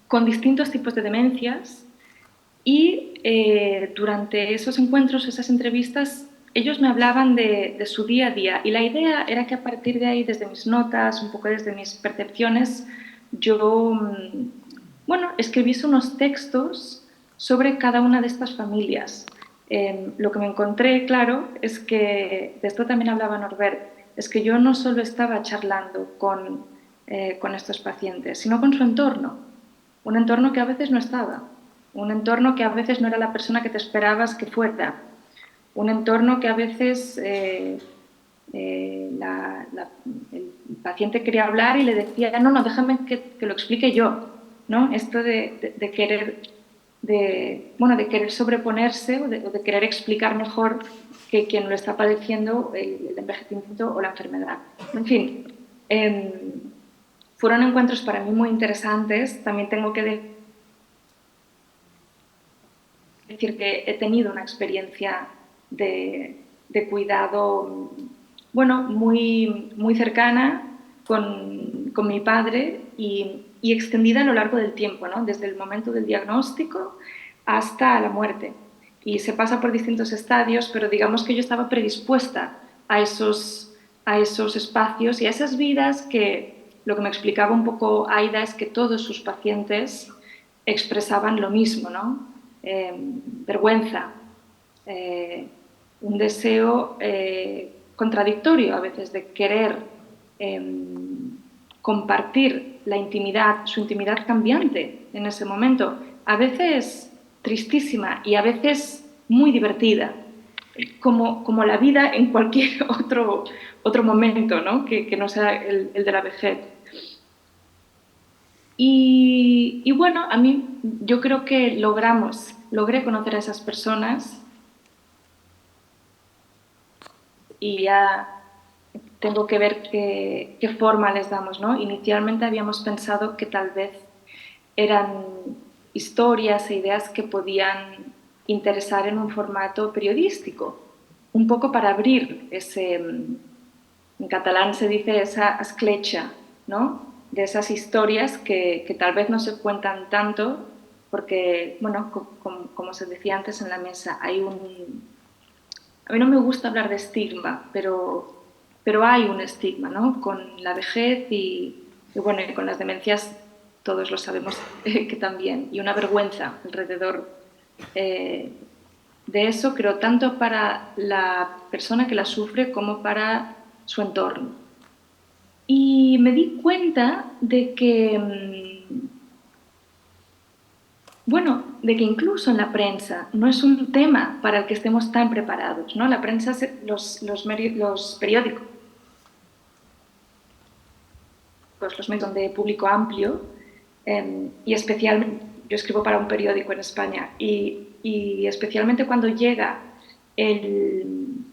con distintos tipos de demencias, y durante esos encuentros, esas entrevistas, ellos me hablaban de su día a día, y la idea era que a partir de ahí, desde mis notas, un poco desde mis percepciones, yo escribiese unos textos sobre cada una de estas familias. Lo que me encontré, claro, es que, de esto también hablaba Norbert, es que yo no solo estaba charlando con estos pacientes, sino con su entorno, un entorno que a veces no estaba, un entorno que a veces no era la persona que te esperabas que fuera, un entorno que a veces el paciente quería hablar y le decía, no, déjame que lo explique yo, ¿no? Esto de querer sobreponerse o de querer explicar mejor que quien lo está padeciendo el envejecimiento o la enfermedad. En fin, fueron encuentros para mí muy interesantes. También tengo que decir que he tenido una experiencia de cuidado, muy cercana con mi padre y extendida a lo largo del tiempo, ¿no? Desde el momento del diagnóstico hasta la muerte. Y se pasa por distintos estadios, pero digamos que yo estaba predispuesta a esos espacios y a esas vidas que, lo que me explicaba un poco Aida, es que todos sus pacientes expresaban lo mismo, ¿no? Vergüenza, un deseo contradictorio a veces de querer compartir la intimidad, su intimidad cambiante en ese momento, a veces tristísima y a veces muy divertida, como la vida en cualquier otro momento, ¿no? Que no sea el de la vejez. Y bueno, a mí yo creo que logré conocer a esas personas y ya tengo que ver qué forma les damos, ¿no? Inicialmente habíamos pensado que tal vez eran historias e ideas que podían interesar en un formato periodístico, un poco para abrir ese, en catalán se dice esa escletxa, ¿no? De esas historias que tal vez no se cuentan tanto, porque, bueno, como se decía antes en la mesa, hay un... A mí no me gusta hablar de estigma, pero hay un estigma, ¿no? Con la vejez y bueno, y con las demencias todos lo sabemos que también, y una vergüenza alrededor de eso, creo, tanto para la persona que la sufre como para su entorno. Y me di cuenta de que, bueno, de que incluso en la prensa no es un tema para el que estemos tan preparados, ¿no? La prensa, los periódicos, los medios de público amplio, y especialmente, yo escribo para un periódico en España, y especialmente cuando llega el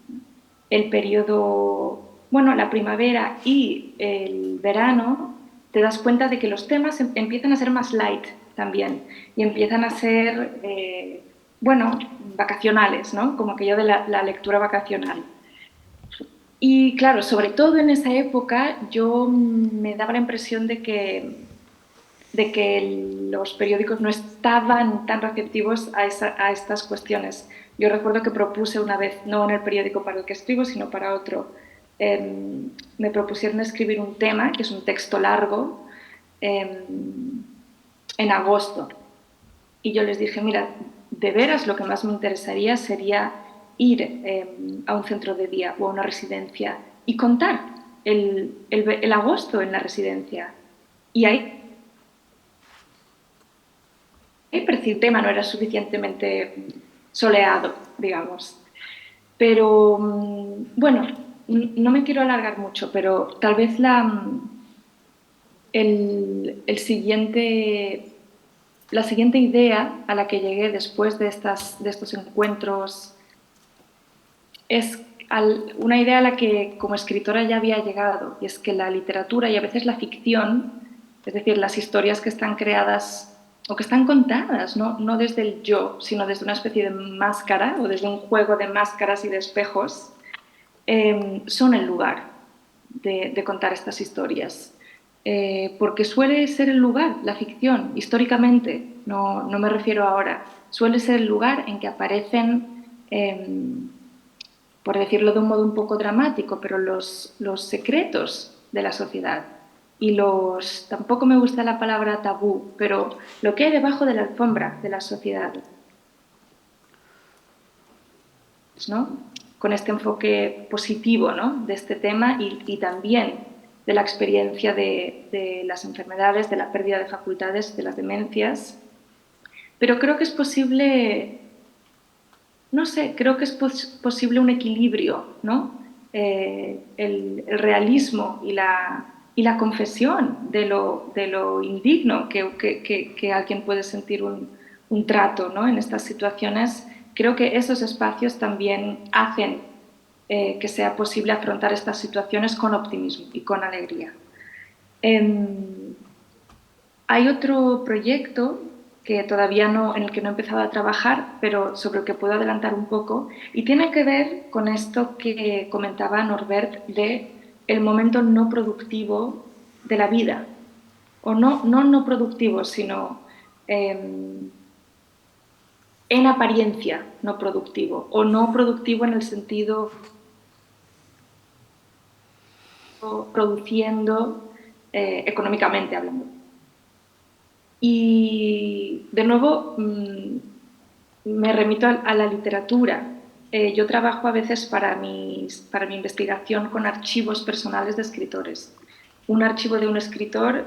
periodo, bueno, la primavera y el verano, te das cuenta de que los temas empiezan a ser más light también y empiezan a ser, bueno, vacacionales, ¿no? Como aquello de la lectura vacacional. Y claro, sobre todo en esa época yo me daba la impresión de que los periódicos no estaban tan receptivos a estas cuestiones. Yo recuerdo que propuse una vez, no en el periódico para el que escribo, sino para otro, me propusieron escribir un tema, que es un texto largo, en agosto. Y yo les dije, mira, de veras lo que más me interesaría sería ir a un centro de día o a una residencia y contar el agosto en la residencia. Y ahí el tema no era suficientemente soleado, digamos. Pero, bueno, no me quiero alargar mucho, pero tal vez el siguiente, la siguiente idea a la que llegué después de estos encuentros es una idea a la que como escritora ya había llegado, y es que la literatura y a veces la ficción, es decir, las historias que están creadas o que están contadas, no desde el yo, sino desde una especie de máscara o desde un juego de máscaras y de espejos, son el lugar de contar estas historias. Porque suele ser el lugar, la ficción, históricamente, no me refiero ahora, suele ser el lugar en que aparecen, por decirlo de un modo un poco dramático, pero los secretos de la sociedad y tampoco me gusta la palabra tabú, pero lo que hay debajo de la alfombra de la sociedad, ¿no? Con este enfoque positivo, ¿no? De este tema y también de la experiencia de las enfermedades, de la pérdida de facultades, de las demencias. Pero creo que es posible, no sé, creo que es posible un equilibrio, ¿no? El realismo y la confesión de lo indigno que alguien puede sentir un trato, ¿no? En estas situaciones. Creo que esos espacios también hacen que sea posible afrontar estas situaciones con optimismo y con alegría. Hay otro proyecto que todavía no, en el que no he empezado a trabajar, pero sobre el que puedo adelantar un poco, y tiene que ver con esto que comentaba Norbert de el momento no productivo de la vida, o no productivo, sino en apariencia no productivo, o no productivo en el sentido produciendo económicamente hablando. Y, de nuevo, me remito a la literatura. Yo trabajo a veces para mi investigación con archivos personales de escritores. Un archivo de un escritor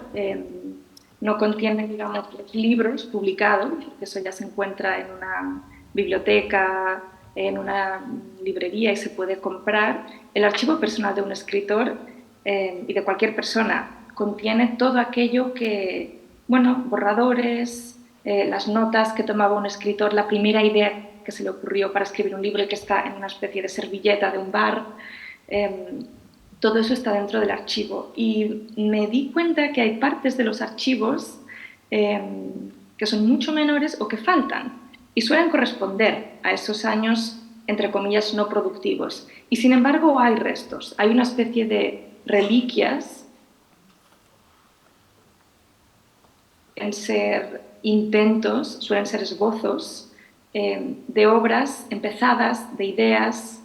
no contiene, digamos, los libros publicados, porque eso ya se encuentra en una biblioteca, en una librería y se puede comprar. El archivo personal de un escritor y de cualquier persona contiene todo aquello que, bueno, borradores, las notas que tomaba un escritor, la primera idea que se le ocurrió para escribir un libro y que está en una especie de servilleta de un bar. Todo eso está dentro del archivo. Y me di cuenta que hay partes de los archivos que son mucho menores o que faltan y suelen corresponder a esos años, entre comillas, no productivos. Y sin embargo hay restos, hay una especie de reliquias en ser intentos, suelen ser esbozos de obras empezadas, de ideas,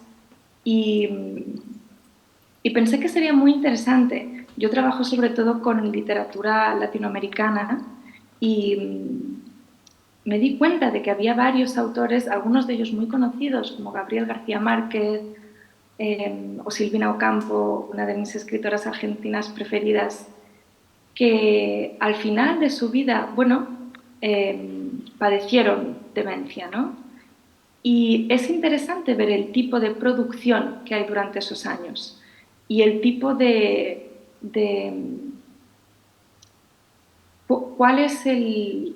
y pensé que sería muy interesante. Yo trabajo sobre todo con literatura latinoamericana y me di cuenta de que había varios autores, algunos de ellos muy conocidos, como Gabriel García Márquez o Silvina Ocampo, una de mis escritoras argentinas preferidas, que al final de su vida, bueno, padecieron demencia, ¿no? Y es interesante ver el tipo de producción que hay durante esos años y el tipo ¿cuál es el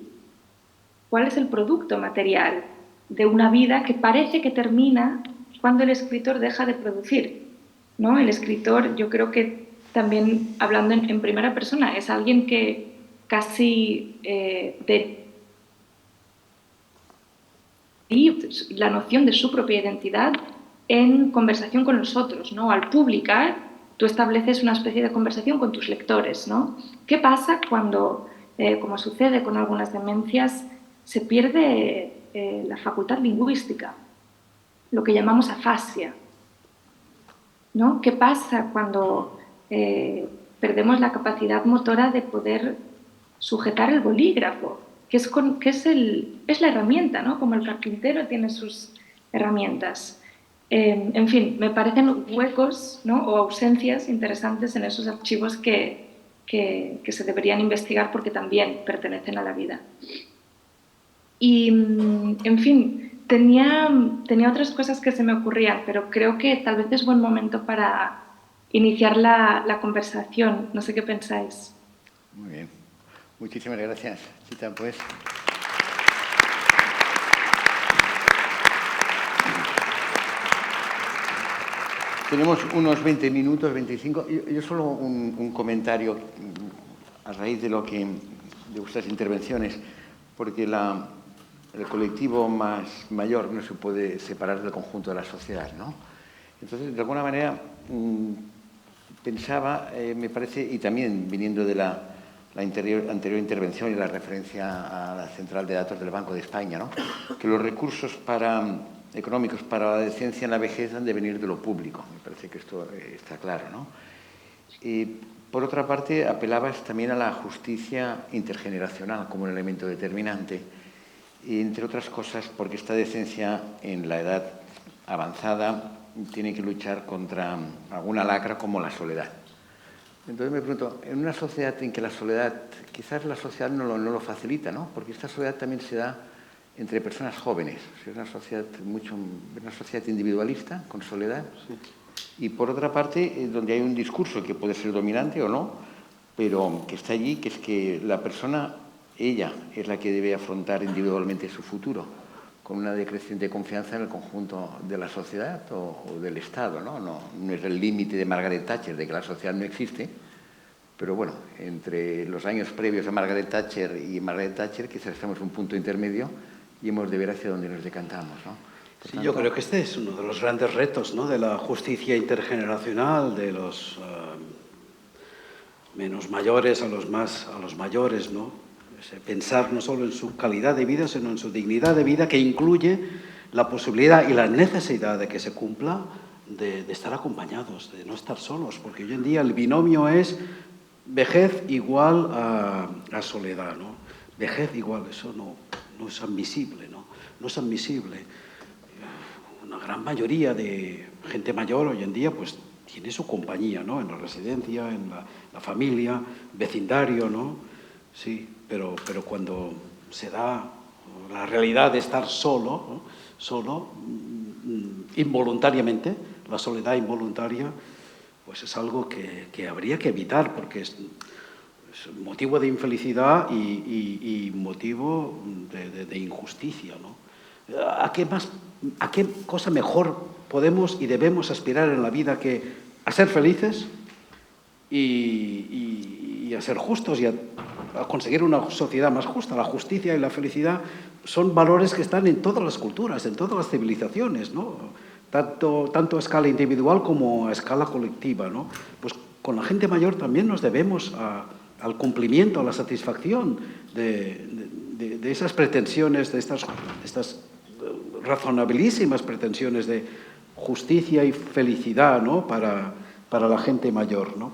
producto material de una vida que parece que termina cuando el escritor deja de producir, ¿no? El escritor, yo creo que también hablando en primera persona, es alguien que casi la noción de su propia identidad en conversación con los otros, ¿no? Al publicar, tú estableces una especie de conversación con tus lectores, ¿no? ¿Qué pasa cuando, como sucede con algunas demencias, se pierde la facultad lingüística, lo que llamamos afasia, ¿no? ¿Qué pasa cuando perdemos la capacidad motora de poder sujetar el bolígrafo, que es la herramienta, ¿no? Como el carpintero tiene sus herramientas. En fin, me parecen huecos, ¿no? O ausencias interesantes en esos archivos que se deberían investigar porque también pertenecen a la vida. Y, en fin, tenía otras cosas que se me ocurrían, pero creo que tal vez es buen momento para iniciar la conversación. No sé qué pensáis. Muy bien. Muchísimas gracias, Chita, pues. Tenemos unos 20 minutos, 25. Yo solo un comentario a raíz de vuestras intervenciones, porque el colectivo mayor no se puede separar del conjunto de la sociedad, ¿no? Entonces, de alguna manera, pensaba, me parece, y también viniendo de la anterior intervención y la referencia a la central de datos del Banco de España, ¿no? Que los recursos económicos para la decencia en la vejez han de venir de lo público. Me parece que esto está claro, ¿no? Y, por otra parte, apelabas también a la justicia intergeneracional como un elemento determinante, y, entre otras cosas, porque esta decencia en la edad avanzada tiene que luchar contra alguna lacra como la soledad. Entonces me pregunto, en una sociedad en que la soledad, quizás la sociedad no lo facilita, ¿no? Porque esta soledad también se da entre personas jóvenes. O sea, es una sociedad individualista, con soledad. Sí. Y por otra parte, donde hay un discurso que puede ser dominante o no, pero que está allí, que es que la persona, ella, es la que debe afrontar individualmente su futuro, con una decreciente confianza en el conjunto de la sociedad o del Estado, ¿no? No es el límite de Margaret Thatcher de que la sociedad no existe, pero bueno, entre los años previos a Margaret Thatcher y Margaret Thatcher quizás estamos en un punto intermedio y hemos de ver hacia dónde nos decantamos, ¿no? Sí, yo creo que este es uno de los grandes retos, ¿no? De la justicia intergeneracional, de los menos mayores a los mayores, ¿no? Pensar no solo en su calidad de vida, sino en su dignidad de vida, que incluye la posibilidad y la necesidad de que se cumpla de estar acompañados, de no estar solos, porque hoy en día el binomio es vejez igual a soledad, ¿no? vejez igual, eso no es admisible, ¿no? No es admisible. Una gran mayoría de gente mayor hoy en día, pues, tiene su compañía, ¿no? En la residencia, en la familia, vecindario, ¿no? Sí, pero cuando se da la realidad de estar solo, ¿no? Solo, involuntariamente, la soledad involuntaria, pues es algo que habría que evitar, porque es motivo de infelicidad y motivo de injusticia, ¿no? ¿A qué cosa mejor podemos y debemos aspirar en la vida que a ser felices y a ser justos y a conseguir una sociedad más justa? La justicia y la felicidad son valores que están en todas las culturas, en todas las civilizaciones, ¿no? Tanto a escala individual como a escala colectiva, ¿no? Pues con la gente mayor también nos debemos al cumplimiento, a la satisfacción de esas pretensiones, de estas razonabilísimas pretensiones de justicia y felicidad, ¿no? para la gente mayor, ¿no?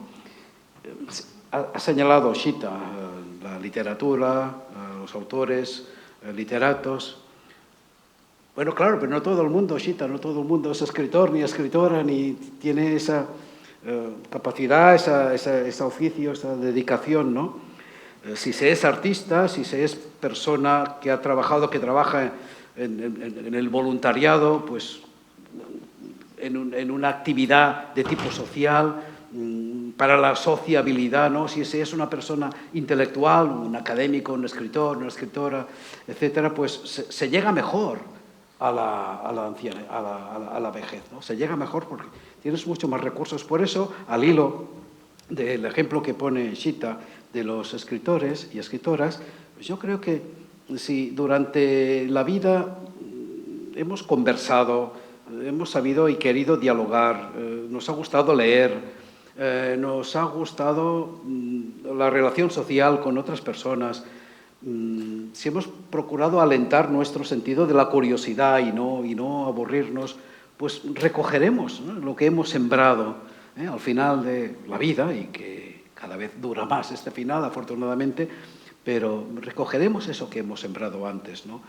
Ha señalado Xita la literatura, los autores, literatos. Bueno, claro, pero no todo el mundo, Xita, no todo el mundo es escritor ni escritora, ni tiene esa capacidad, ese oficio, esa dedicación, ¿no? Si se es artista, si se es persona que ha trabajado, que trabaja en el voluntariado, pues en una actividad de tipo social, para la sociabilidad, ¿no? Si se es una persona intelectual, un académico, un escritor, una escritora, etcétera, pues se llega mejor a la vejez, ¿no? Se llega mejor porque tienes mucho más recursos. Por eso, al hilo del ejemplo que pone Xita de los escritores y escritoras, pues yo creo que si durante la vida hemos conversado, hemos sabido y querido dialogar, nos ha gustado leer, nos ha gustado la relación social con otras personas, si hemos procurado alentar nuestro sentido de la curiosidad y no aburrirnos, pues recogeremos, ¿no?, lo que hemos sembrado al final de la vida, y que cada vez dura más este final, afortunadamente, pero recogeremos eso que hemos sembrado antes, ¿no?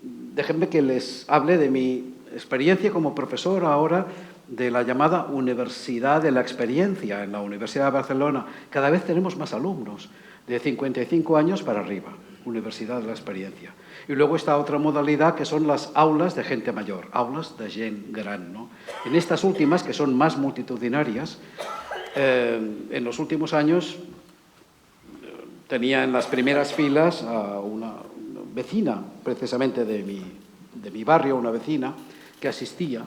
Déjenme que les hable de mi experiencia como profesor ahora de la llamada Universidad de la Experiencia en la Universidad de Barcelona. Cada vez tenemos más alumnos, de 55 años para arriba, Universidad de la Experiencia. Y luego está otra modalidad que son las aulas de gente mayor, aulas de gent gran, ¿no? En estas últimas, que son más multitudinarias, en los últimos años tenía en las primeras filas a una vecina, precisamente de mi barrio, una vecina que asistía,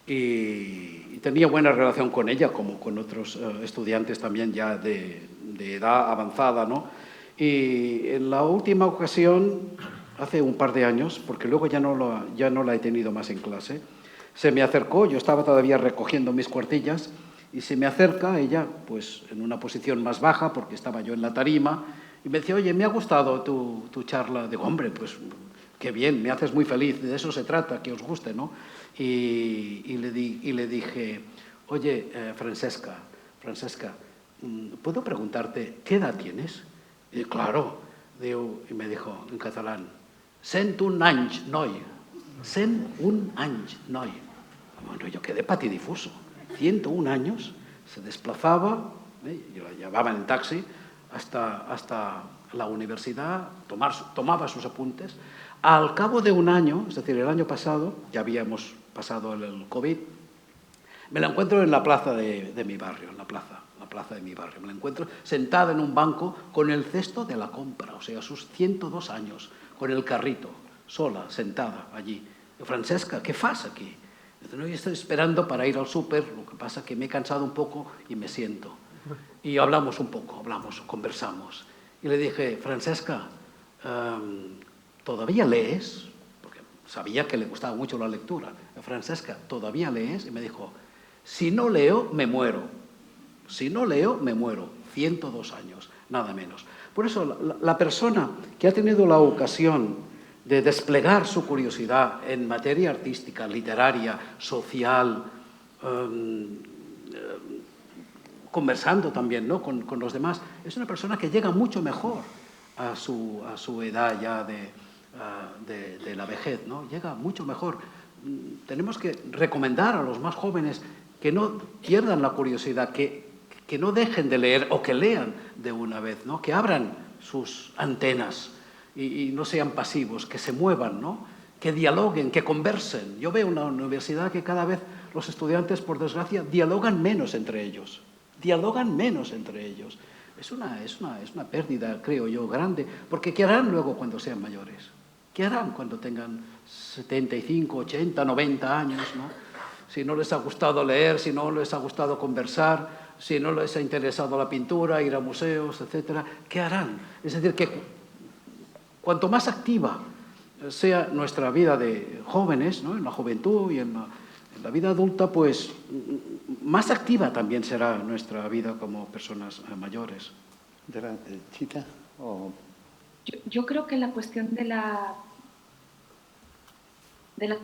y tenía buena relación con ella, como con otros estudiantes también ya de edad avanzada, ¿no? Y en la última ocasión, hace un par de años, porque luego ya no la he tenido más en clase, se me acercó, yo estaba todavía recogiendo mis cuartillas, y se me acerca ella, pues en una posición más baja, porque estaba yo en la tarima, y me decía: oye, me ha gustado tu charla. Digo: hombre, pues qué bien, me haces muy feliz, de eso se trata, que os guste, ¿no? Y le dije: oye, Francesca, ¿puedo preguntarte qué edad tienes? Y claro, y me dijo en catalán: 101 anys, noi. 101 anys, noi. Bueno, yo quedé patidifuso. 101 años, se desplazaba, yo la llevaba en taxi hasta la universidad, tomaba sus apuntes. Al cabo de un año, es decir, el año pasado, ya habíamos pasado el COVID, me la encuentro en la plaza de mi barrio, en la plaza de mi barrio. Me la encuentro sentada en un banco con el cesto de la compra, o sea, sus 102 años, con el carrito, sola, sentada allí. Digo: Francesca, ¿qué fas aquí? Dice: no, yo estoy esperando para ir al súper, lo que pasa es que me he cansado un poco y me siento. Y hablamos un poco, conversamos. Y le dije: Francesca, ¿todavía lees? Porque sabía que le gustaba mucho la lectura. Francesca, ¿todavía lees? Y me dijo: si no leo, me muero. Si no leo, me muero. 102 años, nada menos. Por eso, la persona que ha tenido la ocasión de desplegar su curiosidad en materia artística, literaria, social, conversando también, ¿no?, con los demás, es una persona que llega mucho mejor a su edad ya de la vejez, ¿no? Llega mucho mejor. Tenemos que recomendar a los más jóvenes que no pierdan la curiosidad, que no dejen de leer o que lean de una vez, ¿no? Que abran sus antenas y no sean pasivos, que se muevan, ¿no? Que dialoguen, que conversen. Yo veo en la universidad que cada vez los estudiantes, por desgracia, dialogan menos entre ellos. Dialogan menos entre ellos. Es una pérdida, creo yo, grande, porque ¿qué harán luego cuando sean mayores? ¿Qué harán cuando tengan 75, 80, 90 años, ¿no? Si no les ha gustado leer, si no les ha gustado conversar, si no les ha interesado la pintura, ir a museos, etcétera, ¿qué harán? Es decir, que cuanto más activa sea nuestra vida de jóvenes, ¿no? En la juventud y en la vida adulta, pues más activa también será nuestra vida como personas mayores. Chita, o... Yo creo que la cuestión de la de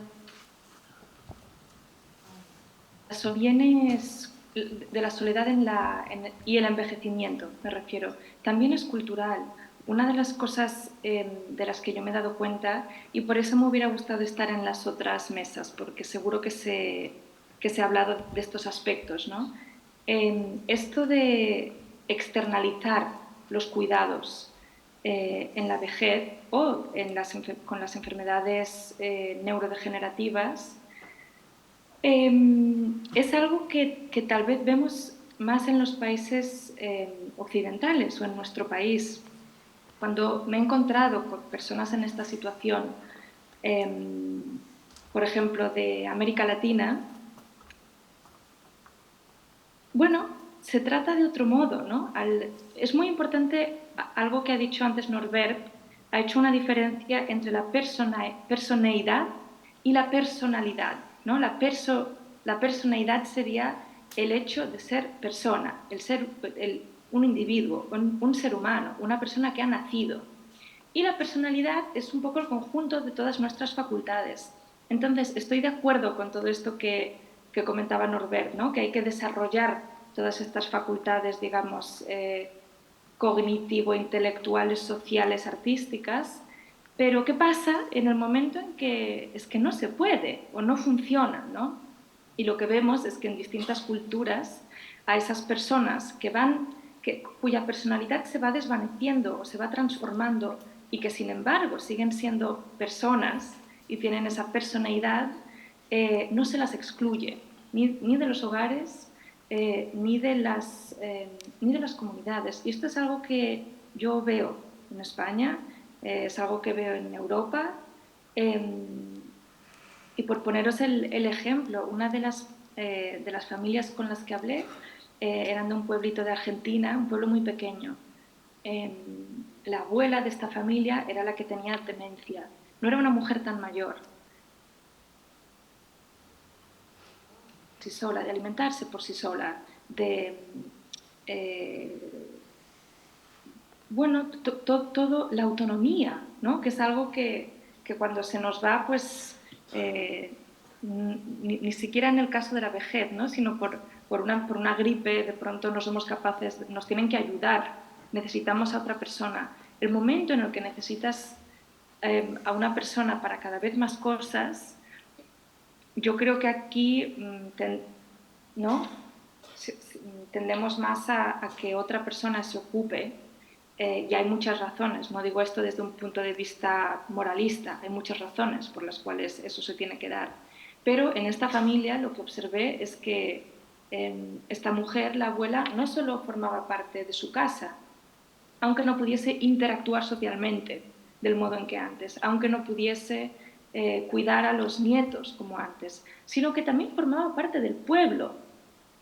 la soledad y el envejecimiento, me refiero, también es cultural. Una de las cosas de las que yo me he dado cuenta, y por eso me hubiera gustado estar en las otras mesas, porque seguro que se ha hablado de estos aspectos, ¿no? Esto de externalizar los cuidados en la vejez o con las enfermedades neurodegenerativas, es algo que tal vez vemos más en los países occidentales o en nuestro país. Cuando me he encontrado con personas en esta situación, por ejemplo, de América Latina, bueno, se trata de otro modo, ¿no? Es muy importante, algo que ha dicho antes Norbert, ha hecho una diferencia entre la personeidad y la personalidad, ¿no? La personalidad sería el hecho de ser persona, un individuo, un ser humano, una persona que ha nacido. Y la personalidad es un poco el conjunto de todas nuestras facultades. Entonces, estoy de acuerdo con todo esto que comentaba Norbert, ¿no? Que hay que desarrollar todas estas facultades, digamos, cognitivo-intelectuales, sociales, artísticas, pero ¿qué pasa en el momento en que es que no se puede o no funciona, ¿no? Y lo que vemos es que en distintas culturas a esas personas cuya personalidad se va desvaneciendo o se va transformando y que sin embargo siguen siendo personas y tienen esa personalidad, no se las excluye, ni de los hogares, ni de las comunidades. Y esto es algo que yo veo en España, es algo que veo en Europa. Y por poneros el ejemplo, una de las familias con las que hablé eran de un pueblito de Argentina, un pueblo muy pequeño. La abuela de esta familia era la que tenía demencia. No era una mujer tan mayor. Sí sola, de alimentarse por sí sola, todo la autonomía, ¿no? Que es algo que cuando se nos va, pues ni siquiera en el caso de la vejez, ¿no? Sino por una gripe, de pronto no somos capaces, nos tienen que ayudar, necesitamos a otra persona. El momento en el que necesitas a una persona para cada vez más cosas, yo creo que aquí ¿no? Tendemos más a que otra persona se ocupe, y hay muchas razones, no digo esto desde un punto de vista moralista, hay muchas razones por las cuales eso se tiene que dar. Pero en esta familia lo que observé es que esta mujer, la abuela, no solo formaba parte de su casa, aunque no pudiese interactuar socialmente del modo en que antes, aunque no pudiese cuidar a los nietos como antes, sino que también formaba parte del pueblo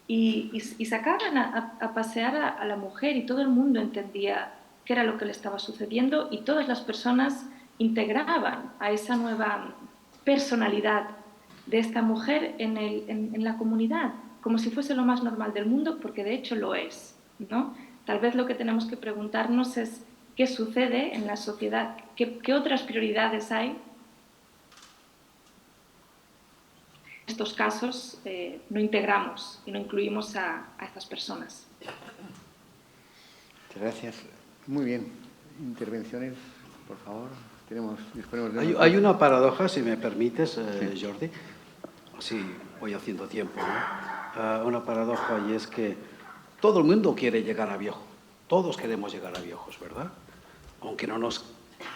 y sacaban a pasear a la mujer y todo el mundo entendía qué era lo que le estaba sucediendo y todas las personas integraban a esa nueva personalidad de esta mujer en la comunidad, como si fuese lo más normal del mundo, porque de hecho lo es, ¿no? Tal vez lo que tenemos que preguntarnos es qué sucede en la sociedad, qué otras prioridades hay. En estos casos no integramos y no incluimos a estas personas. Muchas gracias. Muy bien. intervenciones, por favor. Disponemos de Hay una paradoja, si me permites, Jordi. Así voy haciendo tiempo, ¿no? Una paradoja, y es que todo el mundo quiere llegar a viejo. Todos queremos llegar a viejos, ¿verdad? Aunque no nos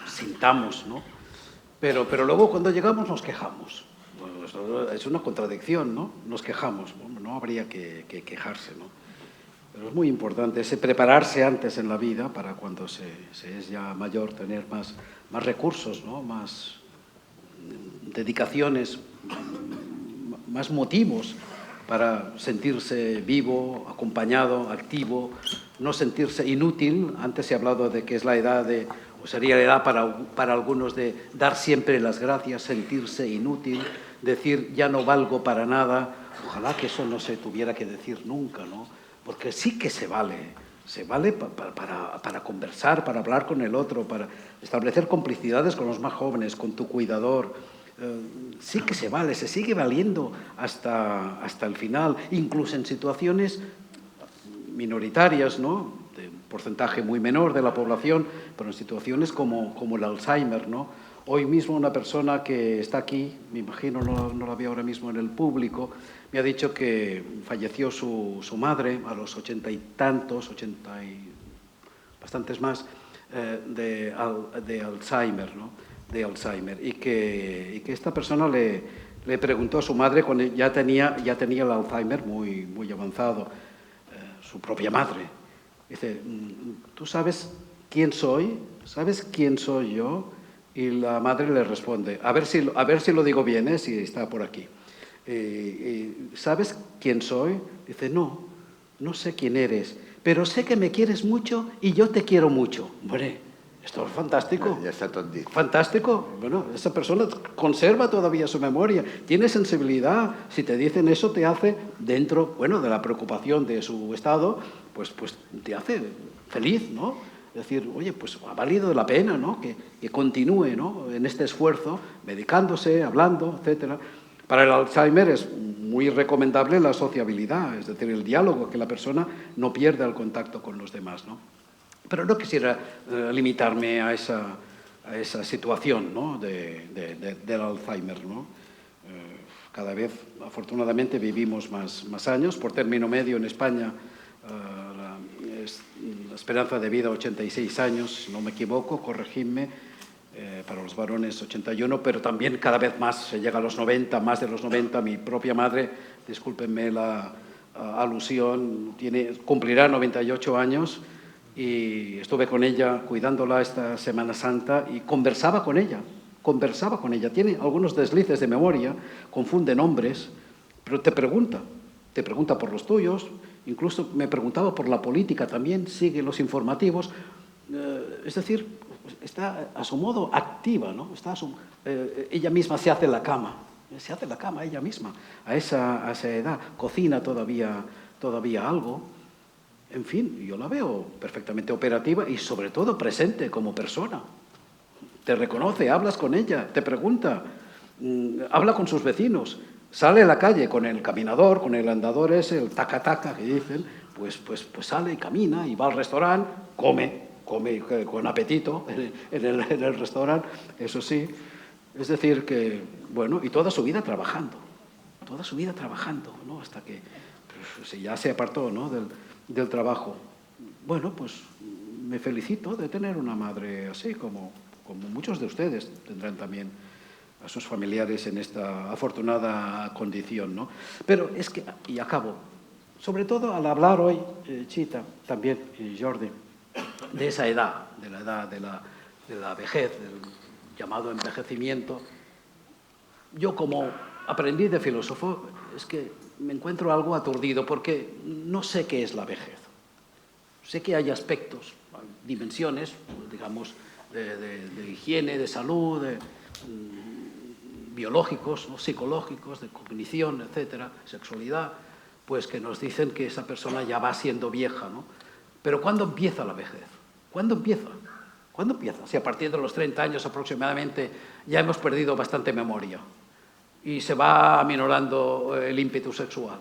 sintamos, ¿no? Pero luego cuando llegamos nos quejamos. Bueno, eso es una contradicción, ¿no? Nos quejamos. Bueno, no habría que quejarse, ¿no? Pero es muy importante ese prepararse antes en la vida para cuando se es ya mayor tener más recursos, ¿no? Más dedicaciones, más motivos para sentirse vivo, acompañado, activo, no sentirse inútil. Antes se ha hablado de que es la edad de, o sería la edad para algunos de dar siempre las gracias, sentirse inútil, decir ya no valgo para nada. Ojalá que eso no se tuviera que decir nunca, ¿no? Porque sí que se vale para conversar, para hablar con el otro, para establecer complicidades con los más jóvenes, con tu cuidador. Sí que se vale, se sigue valiendo hasta el final, incluso en situaciones minoritarias, ¿no? De un porcentaje muy menor de la población, pero en situaciones como el Alzheimer, ¿no? Hoy mismo una persona que está aquí, me imagino no la veo ahora mismo en el público, me ha dicho que falleció su madre a los 80 y tantos, 80 y bastantes más, de Alzheimer, ¿no? De Alzheimer, y que esta persona le preguntó a su madre cuando ya tenía el Alzheimer muy avanzado, su propia madre. Dice, ¿tú sabes quién soy? ¿Sabes quién soy yo? Y la madre le responde, a ver si lo digo bien, si está por aquí. ¿Sabes quién soy? Dice, no sé quién eres, pero sé que me quieres mucho y yo te quiero mucho. Bueno, esto es fantástico. Ya está todo dicho. Fantástico. Bueno, esa persona conserva todavía su memoria, tiene sensibilidad. Si te dicen eso, te hace, dentro, de la preocupación de su estado, pues te hace feliz, ¿no? Es decir, oye, pues ha valido la pena, ¿no? Que continúe, ¿no? En este esfuerzo, medicándose, hablando, etcétera. Para el Alzheimer es muy recomendable la sociabilidad, es decir, el diálogo, que la persona no pierda el contacto con los demás, ¿no? Pero no quisiera limitarme a esa situación, ¿no? del Alzheimer, ¿no? Cada vez, afortunadamente, vivimos más años. Por término medio, en España, la esperanza de vida 86 años, si no me equivoco, corregidme, para los varones 81, pero también cada vez más se llega a los 90, más de los 90. Mi propia madre, discúlpenme la alusión, cumplirá 98 años, y estuve con ella cuidándola esta Semana Santa y conversaba con ella. Tiene algunos deslices de memoria, confunde nombres, pero te pregunta por los tuyos, incluso me preguntaba por la política también, sigue los informativos, es decir, está a su modo activa, ¿no? Ella misma se hace la cama ella misma, a esa edad, cocina todavía algo. En fin, yo la veo perfectamente operativa y sobre todo presente como persona. Te reconoce, hablas con ella, te pregunta, habla con sus vecinos, sale a la calle con el caminador, con el andador ese, el taca-taca que dicen, pues sale y camina y va al restaurante, come con apetito en el restaurante, eso sí. Es decir que, y toda su vida trabajando, ¿no? Hasta que ya se apartó, ¿no? del trabajo. Bueno, pues me felicito de tener una madre así, como muchos de ustedes tendrán también a sus familiares en esta afortunada condición, ¿no? Pero es que, y acabo, sobre todo al hablar hoy, Chita, también, y Jordi, de esa edad, de la edad de la vejez, del llamado envejecimiento, yo como aprendiz de filósofo, es que me encuentro algo aturdido porque no sé qué es la vejez. Sé que hay aspectos, dimensiones, digamos, de higiene, de salud, biológicos, ¿no? Psicológicos, de cognición, etcétera, sexualidad, pues que nos dicen que esa persona ya va siendo vieja, ¿no? Pero ¿cuándo empieza la vejez? ¿Cuándo empieza? Si a partir de los 30 años aproximadamente ya hemos perdido bastante memoria y se va aminorando el ímpetu sexual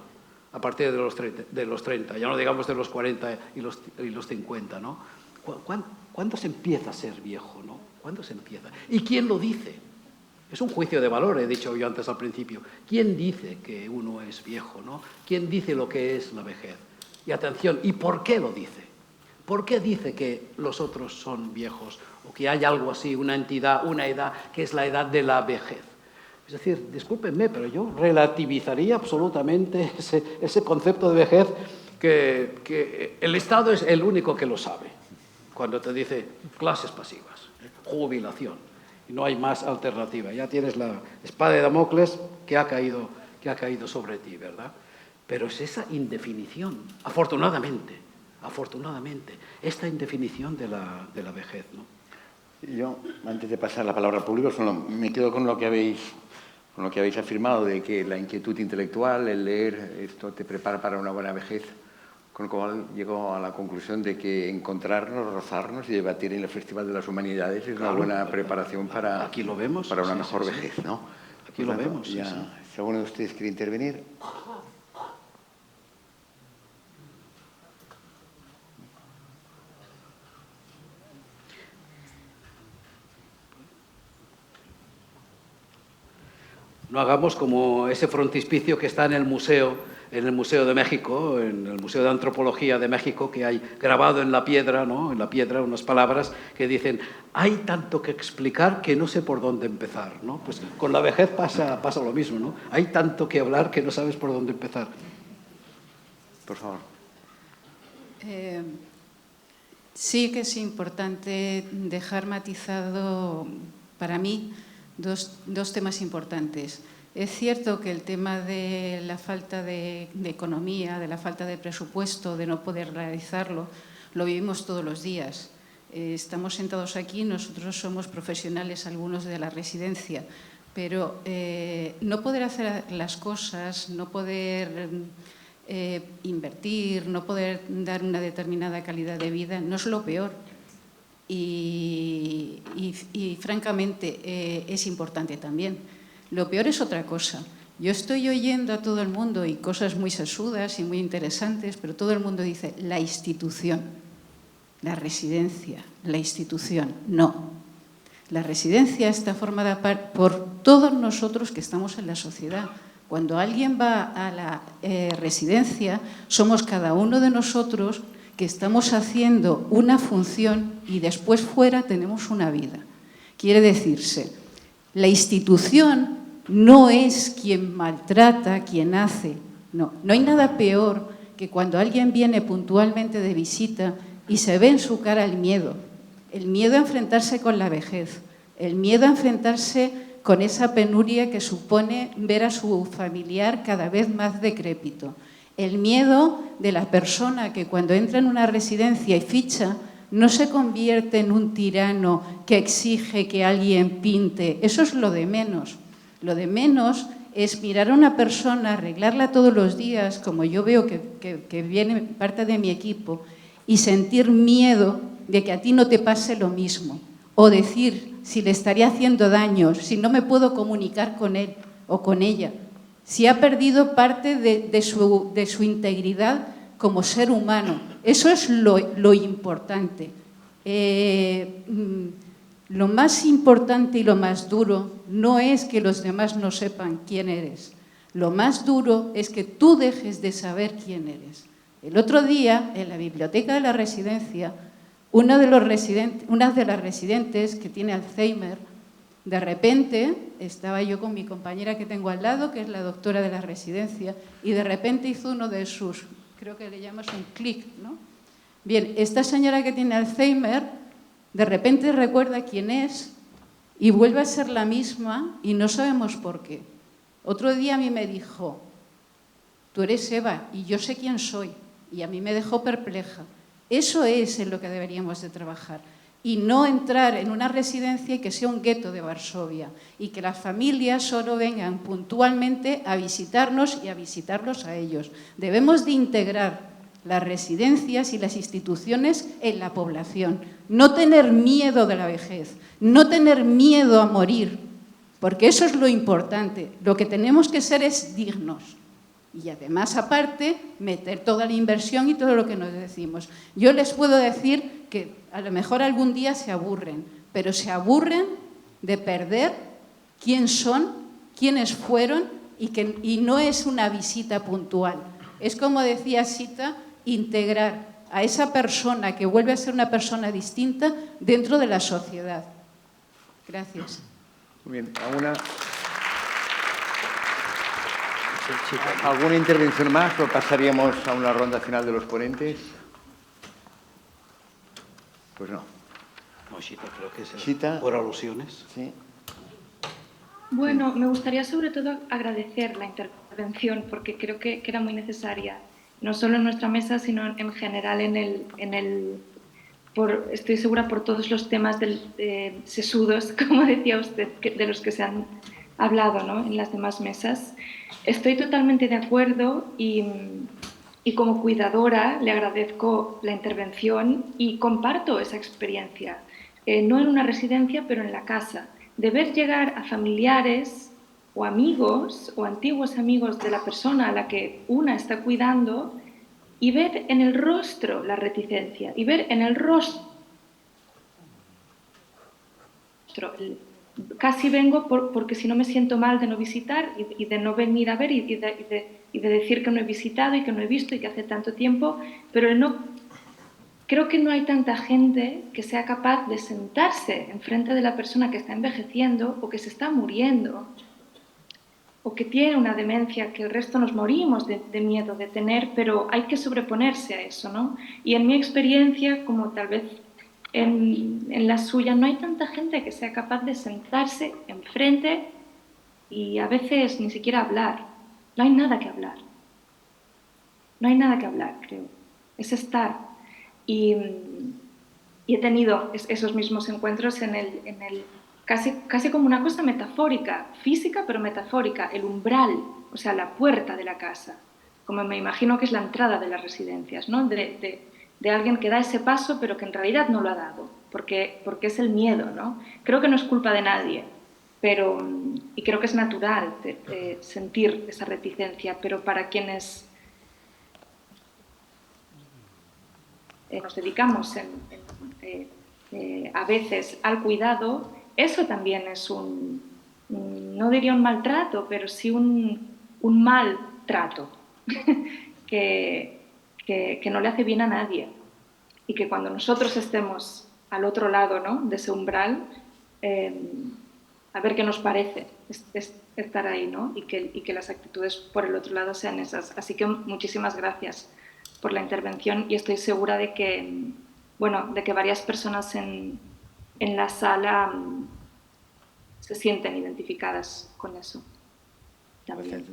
a partir de los 30, ya no digamos de los 40 y los 50, ¿no? ¿Cuándo se empieza a ser viejo, no? ¿Cuándo se empieza? ¿Y quién lo dice? Es un juicio de valor, he dicho yo antes al principio. ¿Quién dice que uno es viejo, no? ¿Quién dice lo que es la vejez? Y atención, ¿y por qué lo dice? ¿Por qué dice que los otros son viejos? O que hay algo así, una entidad, una edad, que es la edad de la vejez. Es decir, discúlpenme, pero yo relativizaría absolutamente ese concepto de vejez que el Estado es el único que lo sabe. Cuando te dice clases pasivas, jubilación, y no hay más alternativa. Ya tienes la espada de Damocles que ha caído sobre ti, ¿verdad? Pero es esa indefinición, afortunadamente, esta indefinición de la vejez, ¿no? Yo, antes de pasar la palabra al público, solo me quedo con lo que habéis afirmado, de que la inquietud intelectual, el leer, esto te prepara para una buena vejez, con lo cual llego a la conclusión de que encontrarnos, rozarnos y debatir en el Festival de las Humanidades es una buena preparación para, aquí lo vemos, para una mejor vejez, ¿no? Aquí lo vemos. Ya, si alguno de ustedes quiere intervenir. No hagamos como ese frontispicio que está en el Museo de México, en el Museo de Antropología de México, que hay grabado en la piedra, ¿no? En la piedra unas palabras que dicen: hay tanto que explicar que no sé por dónde empezar, ¿no? Pues con la vejez pasa lo mismo, ¿no? Hay tanto que hablar que no sabes por dónde empezar. Por favor. Sí que es importante dejar matizado, para mí, dos temas importantes. Es cierto que el tema de la falta de economía, de la falta de presupuesto, de no poder realizarlo, lo vivimos todos los días. Estamos sentados aquí, nosotros somos profesionales, algunos de la residencia, pero no poder hacer las cosas, no poder invertir, no poder dar una determinada calidad de vida, no es lo peor. Y francamente es importante también. Lo peor es otra cosa. Yo estoy oyendo a todo el mundo y cosas muy sesudas y muy interesantes, pero todo el mundo dice la institución, la residencia, la institución. No. La residencia está formada por todos nosotros que estamos en la sociedad. Cuando alguien va a la residencia, somos cada uno de nosotros que estamos haciendo una función y después fuera tenemos una vida. Quiere decirse, la institución no es quien maltrata, quien hace. No hay nada peor que cuando alguien viene puntualmente de visita y se ve en su cara el miedo a enfrentarse con la vejez, el miedo a enfrentarse con esa penuria que supone ver a su familiar cada vez más decrépito. El miedo de la persona que cuando entra en una residencia y ficha no se convierte en un tirano que exige que alguien pinte. Eso es lo de menos. Lo de menos es mirar a una persona, arreglarla todos los días, como yo veo que viene parte de mi equipo, y sentir miedo de que a ti no te pase lo mismo. O decir si le estaría haciendo daño, si no me puedo comunicar con él o con ella. Si ha perdido parte de su integridad como ser humano. Eso es lo importante. Lo más importante y lo más duro no es que los demás no sepan quién eres. Lo más duro es que tú dejes de saber quién eres. El otro día, en la biblioteca de la residencia, una de las residentes que tiene Alzheimer, de repente, estaba yo con mi compañera que tengo al lado, que es la doctora de la residencia, y de repente hizo uno de sus, creo que le llamas un clic, ¿no? Bien, esta señora que tiene Alzheimer, de repente recuerda quién es y vuelve a ser la misma y no sabemos por qué. Otro día a mí me dijo, tú eres Eva y yo sé quién soy, y a mí me dejó perpleja. Eso es en lo que deberíamos de trabajar. Y no entrar en una residencia y que sea un gueto de Varsovia y que las familias solo vengan puntualmente a visitarnos y a visitarlos a ellos. Debemos de integrar las residencias y las instituciones en la población. No tener miedo de la vejez, no tener miedo a morir, porque eso es lo importante. Lo que tenemos que ser es dignos. Y además, aparte, meter toda la inversión y todo lo que nos decimos. Yo les puedo decir que a lo mejor algún día se aburren, pero se aburren de perder quién son, quiénes fueron y no es una visita puntual. Es como decía Sita, integrar a esa persona que vuelve a ser una persona distinta dentro de la sociedad. Gracias. Muy bien. ¿Alguna intervención más o pasaríamos a una ronda final de los ponentes? Pues no. No, Sita, creo que es Sita. por alusiones. Sí. Bueno, me gustaría sobre todo agradecer la intervención porque creo que era muy necesaria, no solo en nuestra mesa, sino en general estoy segura por todos los temas sesudos, como decía usted, de los que se han hablado, ¿no?, en las demás mesas. Estoy totalmente de acuerdo y como cuidadora le agradezco la intervención y comparto esa experiencia, no en una residencia, pero en la casa, de ver llegar a familiares o amigos o antiguos amigos de la persona a la que una está cuidando y ver en el rostro la reticencia y ver en el rostro casi vengo porque si no me siento mal de no visitar y de no venir a ver y de decir que no he visitado y que no he visto y que hace tanto tiempo, pero creo que no hay tanta gente que sea capaz de sentarse enfrente de la persona que está envejeciendo o que se está muriendo o que tiene una demencia que el resto nos morimos de miedo de tener, pero hay que sobreponerse a eso, ¿no? Y en mi experiencia, como tal vez en la suya, no hay tanta gente que sea capaz de sentarse enfrente y a veces ni siquiera hablar. No hay nada que hablar. No hay nada que hablar, creo. Es estar. Y he tenido esos mismos encuentros casi como una cosa metafórica, física pero metafórica, el umbral, o sea, la puerta de la casa, como me imagino que es la entrada de las residencias, ¿no? De alguien que da ese paso pero que en realidad no lo ha dado, porque es el miedo, ¿no? Creo que no es culpa de nadie, y creo que es natural sentir esa reticencia, pero para quienes nos dedicamos a veces al cuidado, eso también es no diría un maltrato, pero sí un mal trato que no le hace bien a nadie y que cuando nosotros estemos al otro lado, ¿no?, de ese umbral, a ver qué nos parece estar ahí, ¿no?, y que las actitudes por el otro lado sean esas. Así que muchísimas gracias por la intervención y estoy segura de que varias personas en la sala se sienten identificadas con eso. También.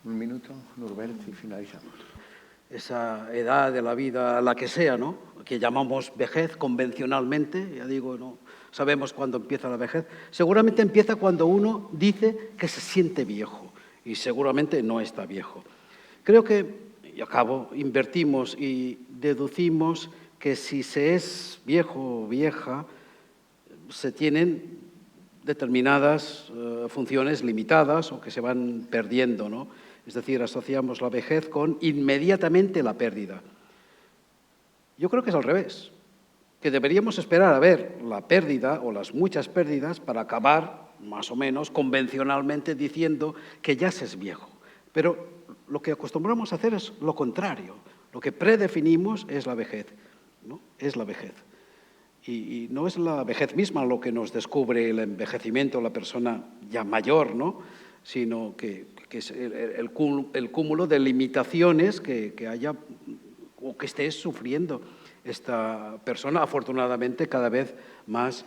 Un minuto, Norbert, y finalizamos. Esa edad de la vida, la que sea, ¿no?, que llamamos vejez convencionalmente, ya digo, no sabemos cuándo empieza la vejez, seguramente empieza cuando uno dice que se siente viejo y seguramente no está viejo. Creo que, y acabo, invertimos y deducimos que si se es viejo o vieja, se tienen determinadas funciones limitadas o que se van perdiendo, ¿no? Es decir, asociamos la vejez con inmediatamente la pérdida. Yo creo que es al revés, que deberíamos esperar a ver la pérdida o las muchas pérdidas para acabar, más o menos, convencionalmente diciendo que ya se es viejo. Pero lo que acostumbramos a hacer es lo contrario. Lo que predefinimos es la vejez, ¿no? Es la vejez. Y no es la vejez misma lo que nos descubre el envejecimiento, la persona ya mayor, ¿no?, sino que es el cúmulo de limitaciones que haya o que esté sufriendo esta persona, afortunadamente cada vez más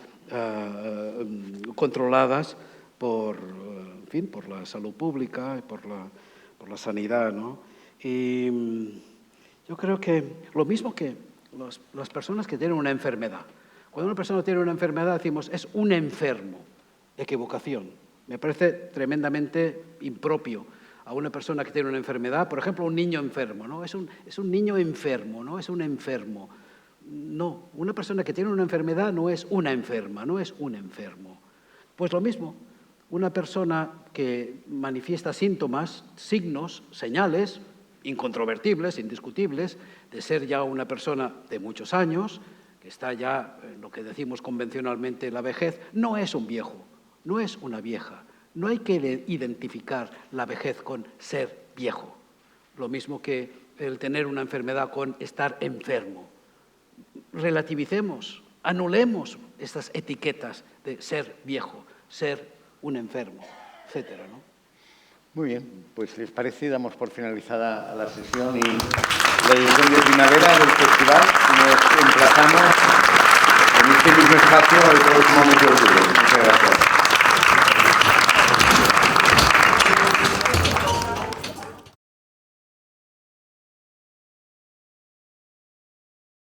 controladas por la salud pública y por la sanidad, ¿no? Y yo creo que lo mismo que las personas que tienen una enfermedad. Cuando una persona tiene una enfermedad decimos, es un enfermo. Equivocación. Me parece tremendamente impropio a una persona que tiene una enfermedad, por ejemplo, un niño enfermo, ¿no? Es un niño enfermo, ¿no? Es un enfermo. No, una persona que tiene una enfermedad no es una enferma, no es un enfermo. Pues lo mismo, una persona que manifiesta síntomas, signos, señales, incontrovertibles, indiscutibles, de ser ya una persona de muchos años, que está ya en lo que decimos convencionalmente la vejez, no es un viejo, no es una vieja. No hay que identificar la vejez con ser viejo, lo mismo que el tener una enfermedad con estar enfermo. Relativicemos, anulemos estas etiquetas de ser viejo, ser un enfermo, etcétera, ¿no? Muy bien, pues les parece, damos por finalizada la sesión y la edición de primavera del festival. Nos emplazamos en este mismo espacio el próximo mes de octubre. Muchas gracias.